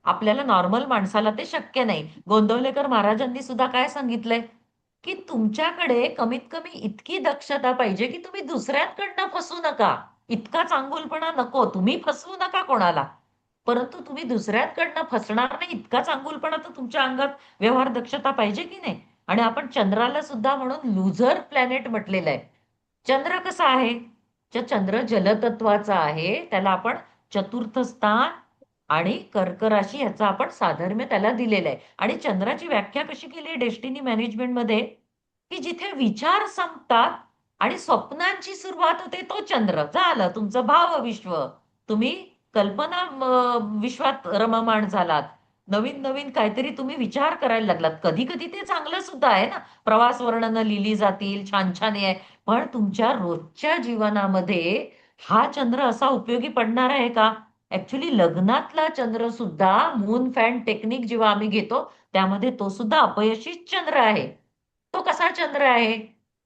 आपल्याला नॉर्मल माणसाला ते शक्य नाही. गोंदवलेकर महाराजांनी सुद्धा काय सांगितलंय की तुमच्याकडे कमीत कमी इतकी दक्षता पाहिजे की तुम्ही दुसऱ्यांकडनं फसू नका. इतका चांगुलपणा नको, तुम्ही फसवू नका कोणाला, परंतु तुम्ही दुसऱ्यांकडनं फसणार नाही इतका चांगुलपणा तर तुमच्या अंगात, व्यवहार दक्षता पाहिजे की नाही? आणि आपण चंद्राला सुद्धा म्हणून लुझर प्लॅनेट म्हटलेलं आहे. चंद्र कसा आहे? चंद्र जलतत्वाचा आहे, त्याला आपण चतुर्थ स्थान आणि कर्क राशी ह्याचा आपण साधर्म्य त्याला दिलेलं आहे. आणि चंद्राची व्याख्या कशी केली आहे डेस्टिनी मॅनेजमेंटमध्ये? की जिथे विचार संपतात आणि स्वप्नांची सुरुवात होते, तो चंद्र. झालं तुमचं भावविश्व. तुम्ही कल्पना विश्वात रममाण झालात. नवीन नवीन काहीतरी तुम्ही विचार करायला लागलात. कधी कधी ते चांगलं सुद्धा आहे ना, प्रवास वर्णनं लिहिली जातील, छान छान आहे. पण तुमच्या रोजच्या जीवनामध्ये हा चंद्र असा उपयोगी पडणार आहे का? ऍक्च्युली लग्नातला चंद्र सुद्धा मून फॅन टेक्निक जेव्हा आम्ही घेतो, त्यामध्ये तो सुद्धा अपयशीच चंद्र आहे. तो कसा चंद्र आहे?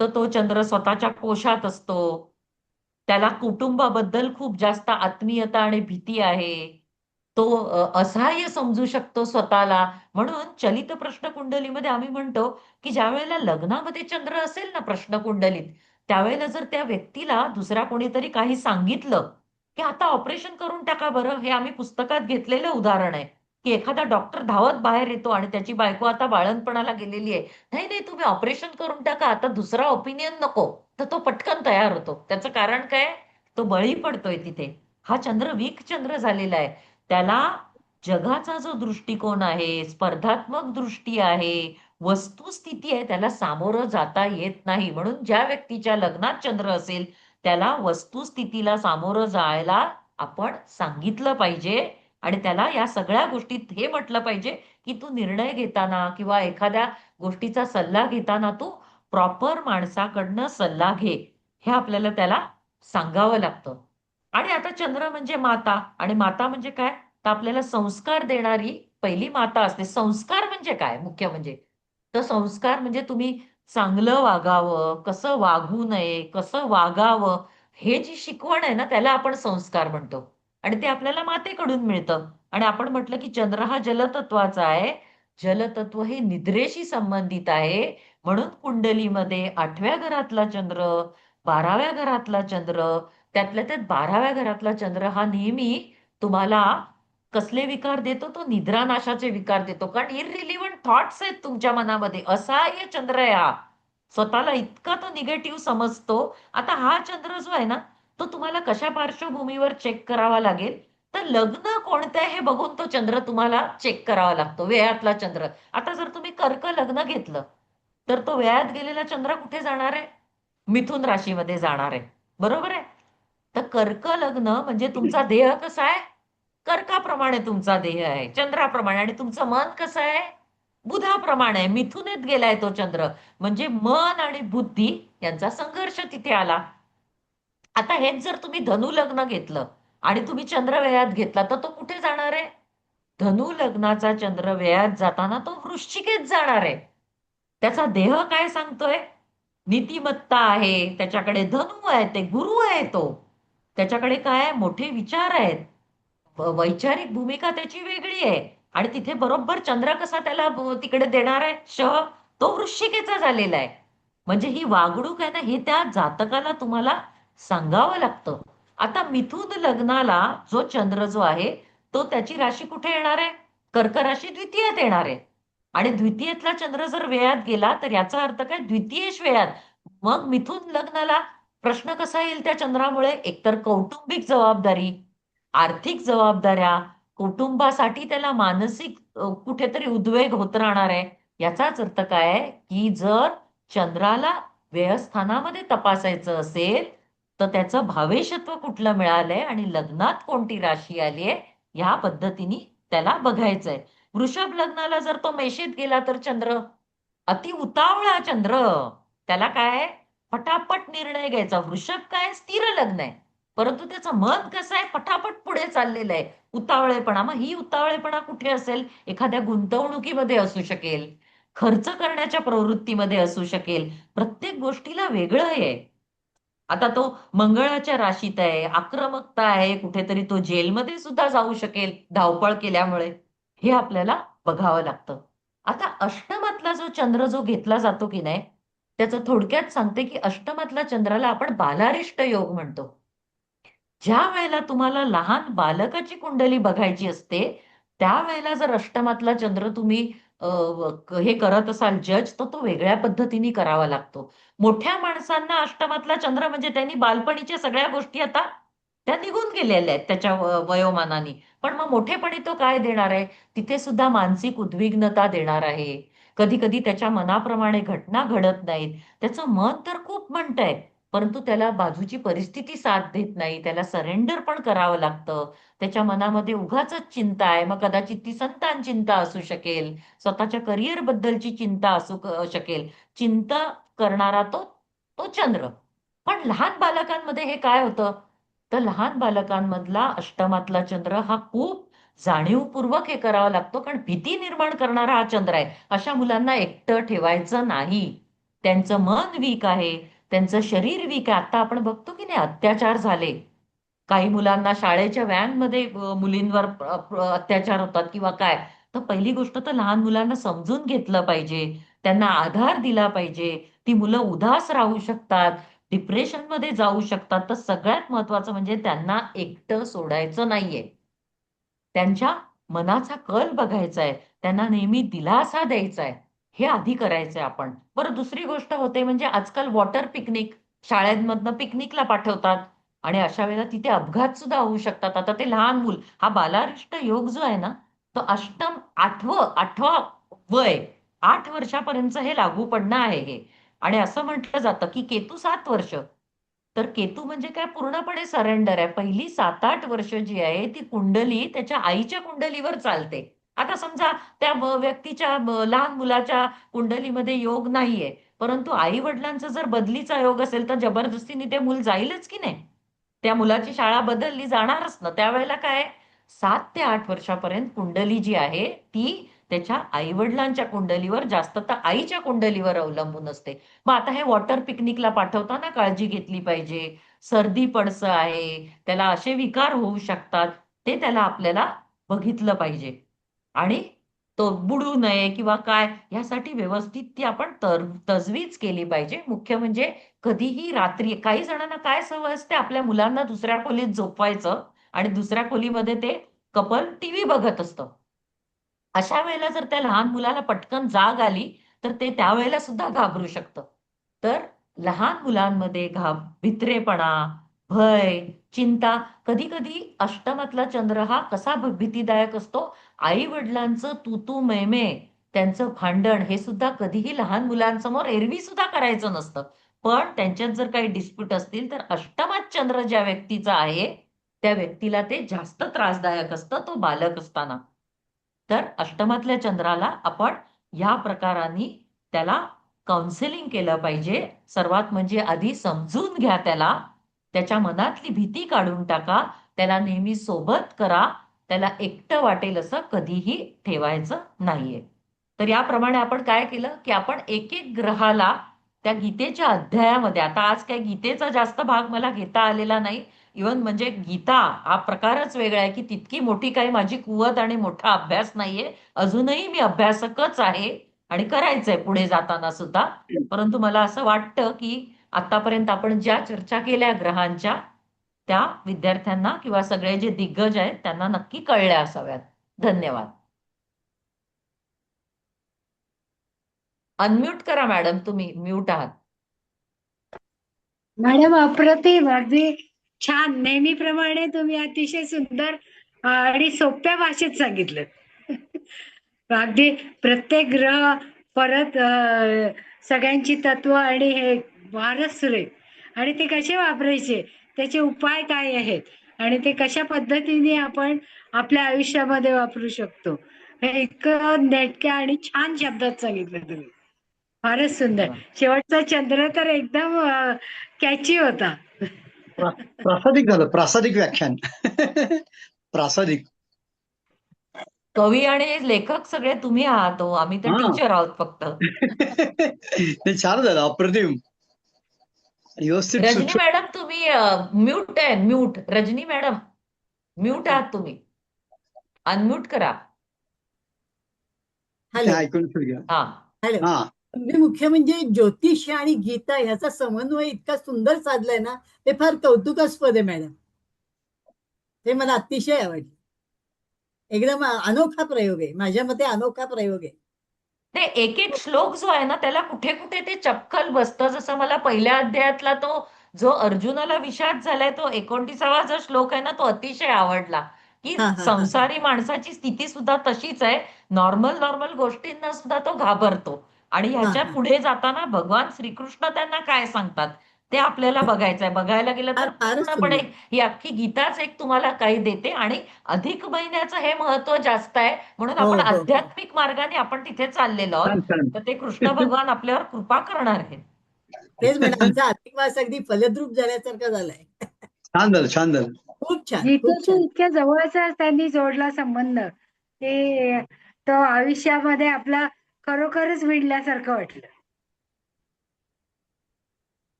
तर तो चंद्र स्वतःच्या कोशात असतो, त्याला कुटुंबाबद्दल खूप जास्त आत्मीयता आणि भीती आहे. तो असहाय्य समजू शकतो स्वतःला. म्हणून चलित प्रश्न कुंडलीमध्ये आम्ही म्हणतो की ज्या वेळेला लग्नामध्ये चंद्र असेल ना प्रश्न कुंडलीत, त्यावेळेला जर त्या व्यक्तीला दुसऱ्या कोणीतरी काही सांगितलं की आता ऑपरेशन करून टाका बरं, हे आम्ही पुस्तकात घेतलेलं उदाहरण आहे. की एखादा डॉक्टर धावत बाहेर येतो आणि त्याची बायको आता बाळंतपणाला गेलेली आहे, नाही नाही तुम्ही ऑपरेशन करून टाका, आता दुसरा ओपिनियन नको. तर तो पटकन तयार होतो. त्याचं कारण काय? तो बळी पडतोय तिथे. हा चंद्र वीक चंद्र झालेला आहे. त्याला जगाचा जो दृष्टिकोन आहे, स्पर्धात्मक दृष्टी आहे, वस्तुस्थिती आहे, त्याला सामोरं जाता येत नाही. म्हणून ज्या व्यक्तीच्या लग्नात चंद्र असेल त्याला वस्तुस्थितीला सामोरं जायला आपण सांगितलं पाहिजे. आणि त्याला या सगळ्या गोष्टीत हे म्हटलं पाहिजे की तू निर्णय घेताना किंवा एखाद्या गोष्टीचा सल्ला घेताना तू प्रॉपर माणसाकडनं सल्ला घे, हे आपल्याला त्याला सांगावं लागतं. आणि आता चंद्र म्हणजे माता, आणि माता म्हणजे काय? तर आपल्याला संस्कार देणारी पहिली माता असते. संस्कार म्हणजे काय? मुख्य म्हणजे, तर संस्कार म्हणजे तुम्ही चांगलं वागावं, कसं वागू नये, कसं वागावं, हे जी शिकवण आहे ना, त्याला आपण संस्कार म्हणतो. आणि ते आपल्याला मातेकडून मिळतं. आणि आपण म्हटलं की चंद्र हा जलतत्वाचा आहे. जलतत्व हे निद्रेशी संबंधित आहे. म्हणून कुंडलीमध्ये 8व्या घरातला चंद्र, 12व्या घरातला चंद्र, त्यातल्या त्यात 12व्या घरातला चंद्र हा नेहमी तुम्हाला कसले विकार देतो? तो निद्रानाशाचे विकार देतो. कारण इररिलिव्हंट थॉट्स आहेत तुमच्या मनामध्ये. असहाय्य चंद्र आहे हा. स्वतःला इतका तो निगेटिव्ह समजतो. आता हा चंद्र जो आहे ना, तो तुम्हाला कशा पार्श्वभूमीवर चेक करावा लागेल? तर लग्न कोणतं आहे हे बघून तो चंद्र तुम्हाला चेक करावा लागतो, व्ययातला चंद्र. आता जर तुम्ही कर्क लग्न घेतलं, तर तो व्ययात गेलेला चंद्र कुठे जाणार आहे? मिथुन राशीमध्ये जाणार आहे. बरोबर आहे? तर कर्क लग्न म्हणजे तुमचा देह कसा आहे? कर्काप्रमाणे तुमचा देह आहे, चंद्राप्रमाणे. आणि तुमचं मन कसं आहे? बुधाप्रमाणे मिथुनेत गेलाय तो चंद्र. म्हणजे मन आणि बुद्धी यांचा संघर्ष तिथे आला. आता हेच जर तुम्ही धनु लग्न घेतलं आणि तुम्ही चंद्र व्ययात घेतला तर तो कुठे जाणार आहे? धनु लग्नाचा चंद्र व्ययात जाताना तो वृश्चिकेत जाणार आहे. त्याचा देह काय सांगतोय? नीतिमत्ता आहे, त्याच्याकडे धनु आहे, ते गुरु आहे तो. त्याच्याकडे काय आहे? मोठे विचार आहेत. वैचारिक भूमिका त्याची वेगळी आहे. आणि तिथे बरोबर चंद्र कसा त्याला तिकडे देणार आहे? तो वृश्चिकेचा झालेला आहे. म्हणजे ही वागणूक आहे ना, हे त्या जातकाला तुम्हाला सांगावं लागतं. आता मिथुन लग्नाला जो चंद्र जो आहे तो त्याची राशी कुठे येणार आहे? कर्क राशी द्वितीयात येणार आहे. आणि द्वितीयेतला चंद्र जर व्ययात गेला तर याचा अर्थ काय? द्वितीयेश व्ययात. मग मिथुन लग्नाला प्रश्न कसा येईल त्या चंद्रामुळे? एकतर कौटुंबिक जबाबदारी, आर्थिक जबाबदाऱ्या, कुटुंबासाठी त्याला मानसिक कुठेतरी उद्वेग होत राहणार आहे. याचाच अर्थ काय आहे की जर चंद्राला व्ययस्थानामध्ये तपासायचं असेल तर त्याचं भावेशत्व कुठलं मिळालंय आणि लग्नात कोणती राशी आलीये या पद्धतीने त्याला बघायचंय. वृषभ लग्नाला जर तो मेषेत गेला तर चंद्र अति उतावळा चंद्र, त्याला काय फटाफट निर्णय घ्यायचा. वृषभ काय स्थिर लग्न आहे, परंतु त्याचं मन कसं आहे? फटाफट पुढे चाललेलं आहे. उतावळेपणा, मग ही उतावळेपणा कुठे असेल? एखाद्या गुंतवणुकीमध्ये असू शकेल, खर्च करण्याच्या प्रवृत्तीमध्ये असू शकेल. प्रत्येक गोष्टीला वेगळं आहे. आता तो मंगळाच्या राशीत आहे, आक्रमकता आहे, कुठेतरी तो जेलमध्ये सुद्धा जाऊ शकेल धावपळ केल्यामुळे. हे आपल्याला बघावं लागतं. आता अष्टमातला जो चंद्र जो घेतला जातो की नाही, त्याचं थोडक्यात सांगते की अष्टमातला चंद्राला आपण बालारिष्ट योग म्हणतो. ज्या वेळेला तुम्हाला लहान बालकाची कुंडली बघायची असते त्यावेळेला जर अष्टमातला चंद्र तुम्ही हे करत असाल जज, तर तो वेगळ्या पद्धतीने करावा लागतो. मोठ्या माणसांना अष्टमातला चंद्र म्हणजे त्यांनी बालपणीच्या सगळ्या गोष्टी आता त्या निघून गेलेल्या आहेत त्याच्या वयोमानाने. पण मग मोठेपणी तो काय देणार आहे? तिथे सुद्धा मानसिक उद्विग्नता देणार आहे. कधी कधी त्याच्या मनाप्रमाणे घटना घडत नाहीत. त्याचं मन तर खूप म्हणतंय, परंतु त्याला बाजूची परिस्थिती साथ देत नाही. त्याला सरेंडर पण करावं लागतं. त्याच्या मनामध्ये उगाचच चिंता आहे. मग कदाचित ती संतान चिंता असू शकेल, स्वतःच्या करिअर बद्दलची चिंता असू शकेल. चिंता करणारा तो तो चंद्र. पण लहान बालकांमध्ये हे काय होतं? तर लहान बालकांमधला अष्टमातला चंद्र हा खूप जाणीवपूर्वक हे करावा लागतो, कारण भीती निर्माण करणारा हा चंद्र आहे. अशा मुलांना एकटं ठेवायचं नाही. त्यांचं मन वीक आहे, त्यांचं शरीर वीक आहे. आता आपण बघतो की नाही अत्याचार झाले, काही मुलांना शाळेच्या व्हॅनमध्ये मुलींवर अत्याचार होतात किंवा काय. तर पहिली गोष्ट तर लहान मुलांना समजून घेतलं पाहिजे, त्यांना आधार दिला पाहिजे. ती मुलं उदास राहू शकतात, डिप्रेशन मध्ये जाऊ शकतात. तर सगळ्यात महत्वाचं म्हणजे त्यांना एकटं सोडायचं नाहीये. त्यांच्या मनाचा कल बघायचा आहे, त्यांना नेहमी दिलासा द्यायचा आहे. हे आधी करायचंय आपण. बरं, दुसरी गोष्ट होते म्हणजे आजकाल वॉटर पिकनिक, शाळांमधनं पिकनिकला पाठवतात आणि अशा वेळेला तिथे अपघात सुद्धा होऊ शकतात. आता ते लहान मूल, हा बालारिष्ट योग जो आहे ना, तो अष्टम आठवा वय, 8 वर्षापर्यंत हे लागू पडणं आहे हे. आणि असं म्हटलं जातं की केतू 7 वर्ष. तर केतू म्हणजे काय? पूर्णपणे सरेंडर आहे. पहिली 7-8 वर्ष जी आहे ती कुंडली त्याच्या आईच्या कुंडलीवर चालते. आता समजा त्या व्यक्तीच्या लहान मुलाच्या कुंडलीमध्ये योग नाहीये, परंतु आई वडिलांचा जर बदलीचा योग असेल तर जबरदस्तीने ते मूल जाईलच की नाही. त्या मुलाची शाळा बदलली जाणारच ना. त्यावेळेला काय, 7 ते 8 वर्षापर्यंत कुंडली जी आहे ती त्याच्या आई वडिलांच्या कुंडलीवर, जास्त तर आईच्या कुंडलीवर अवलंबून असते. मग आता हे वॉटर पिकनिकला पाठवताना काळजी घेतली पाहिजे. सर्दी पडसं आहे, त्याला असे विकार होऊ शकतात, ते त्याला आपल्याला बघितलं पाहिजे. आणि तो बुडू नये किंवा काय, यासाठी व्यवस्थित ती आपण तजवीज केली पाहिजे. मुख्य म्हणजे कधीही रात्री, काही जणांना काय सवय असते, आपल्या मुलांना दुसऱ्या खोलीत झोपवायचं आणि दुसऱ्या खोलीमध्ये ते कपल टीव्ही बघत असतं. अशा वेळेला जर त्या लहान मुलाला पटकन जाग आली तर ते त्यावेळेला सुद्धा घाबरू शकतं. तर लहान मुलांमध्ये भित्रेपणा, भय, चिंता, कधी कधी अष्टमातला चंद्र हा कसा भीतीदायक असतो. आई वडिलांचं तू तू मैमे, त्यांचं भांडण हे सुद्धा कधीही लहान मुलांसमोर एरवी सुद्धा करायचं नसतं. पण त्यांच्यात जर काही डिस्प्यूट असतील तर अष्टमात चंद्र ज्या व्यक्तीचा आहे त्या व्यक्तीला ते जास्त त्रासदायक असतं, तो बालक असताना. तर अष्टमातल्या चंद्राला आपण ह्या प्रकारांनी त्याला काउन्सिलिंग केलं पाहिजे. सर्वात म्हणजे आधी समजून घ्या त्याला, त्याच्या मनातली भीती काढून टाका, त्याला नेहमी सोबत करा, त्याला एकटं वाटेल असं कधीही ठेवायचं नाहीये. तर याप्रमाणे आपण काय केलं की आपण एक एक ग्रहाला त्या गीतेच्या अध्यायामध्ये, आता आज काही गीतेचा जास्त भाग मला घेता आलेला नाही, इवन म्हणजे गीता हा प्रकारच वेगळा आहे की तितकी मोठी काही माझी कुवत आणि मोठा अभ्यास नाहीये. अजूनही मी अभ्यासकच आहे आणि करायचंय पुढे जाताना सुद्धा. परंतु मला असं वाटतं की आतापर्यंत आपण ज्या चर्चा केल्या ग्रहांच्या, त्या विद्यार्थ्यांना किंवा सगळे जे दिग्गज आहेत त्यांना नक्की कळल्या असाव्यात. धन्यवाद. अनम्यूट करा मॅडम, तुम्ही म्यूट आहात. मॅडम अप्रतिम, अगदी छान. नेहमीप्रमाणे तुम्ही अतिशय सुंदर आणि सोप्या भाषेत सांगितलं. अगदी प्रत्येक ग्रह परत सगळ्यांची तत्व आणि हे फारच सुरेख. आणि ते कसे वापरायचे, त्याचे उपाय काय आहेत आणि ते कशा पद्धतीने आपण आपल्या आयुष्यामध्ये वापरू शकतो, हे इतकं नेटक्या आणि छान शब्दात सांगितलं तुम्ही. फारच सुंदर. शेवटचा चंद्र तर एकदम कॅची होता. प्रासादिक झालं, प्रासादिक व्याख्यान. प्रासादिक. कवी आणि लेखक सगळे तुम्ही आहात हो, आम्ही तर टीचर आहोत फक्त. ते छान झालं, अप्रतिम, व्यवस्थित. रजनी मॅडम तुम्ही म्यूट आहे, म्यूट. रजनी मॅडम म्यूट आहात तुम्ही, अनम्यूट करा. हॅलो ऐकून घ्या. हा, हॅलो. हा, म्हणजे मुख्य म्हणजे ज्योतिष आणि गीता ह्याचा समन्वय इतका सुंदर साधलाय ना, ते फार कौतुकास्पद आहे मॅडम. ते मला अतिशय आवडलं. एकदम अनोखा प्रयोग आहे, माझ्या मते अनोखा प्रयोग आहे. ते एक एक श्लोक जो आहे ना त्याला कुठे कुठे ते चपखल बसतं. जसं मला पहिल्या अध्यायातला तो जो अर्जुनाला विषाद झालाय तो 29वा जो श्लोक आहे ना तो अतिशय आवडला. की हा, हा, हा. संसारी माणसाची स्थिती सुद्धा तशीच आहे, नॉर्मल नॉर्मल गोष्टींना सुद्धा तो घाबरतो. आणि ह्याच्या हा. पुढे जाताना भगवान श्रीकृष्ण त्यांना काय सांगतात ते आपल्याला बघायचंय. बघायला गेलं तर फारच पूर्णपणे सुंदर. ही अख्खी गीताच एक तुम्हाला काही देते. आणि अधिक महिन्याचं हे महत्व जास्त आहे, म्हणून हो आपण हो हो. आध्यात्मिक मार्गाने आपण तिथे चाललेलो आहोत. छान छान. तर ते कृष्ण भगवान आपल्यावर कृपा करणार आहेत. तेच म्हणजे आमचा अधिक मास अगदी फलद्रूप झाल्यासारखा झालाय. छान झालं, छान झालं. खूप छान, खूप गीतेशी छान. इतक्या जवळचा त्यांनी जोडला संबंध की तो आयुष्यामध्ये आपला खरोखरच विणल्यासारखं वाटलं.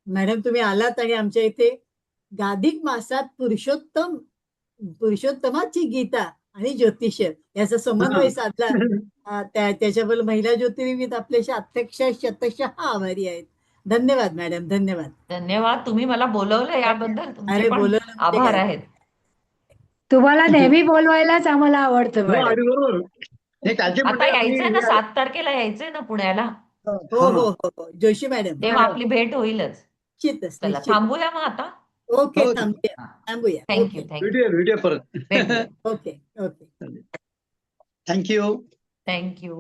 मॅडम तुम्ही आलात आणि आमच्या इथे गाधिक मासात पुरुषोत्तमाची गीता आणि ज्योतिष्य याचा समन्वय साधला. त्याच्याबरोबर महिला ज्योतिर्विद आपल्याशी अध्यक्ष शतशः आभारी आहेत. धन्यवाद मॅडम, धन्यवाद. धन्यवाद. तुम्ही मला बोलवलं याबद्दल तुमचे अरे पण बोलवलं म्हणजे आभार काय. आहेत. तुम्हाला नेहमी बोलवायलाच आम्हाला आवडतं हो, मॅडम. अगदी बरोबर. हे कालचे आता मंडळी यायचंय ना, आम्ही 7 तारखेला यायचंय ना पुण्याला, हो हो हो हो. जोशी मॅडम. तेव्हा आपली भेट होईलच. निश्चितच चला निश्चित. थांबूया मग आता. ओके, हो, थांबूया थांबूया. Thank you, okay thank you. भेटूया भेटूया परत. भेटूया. Okay okay. थँक्यू. थँक्यू.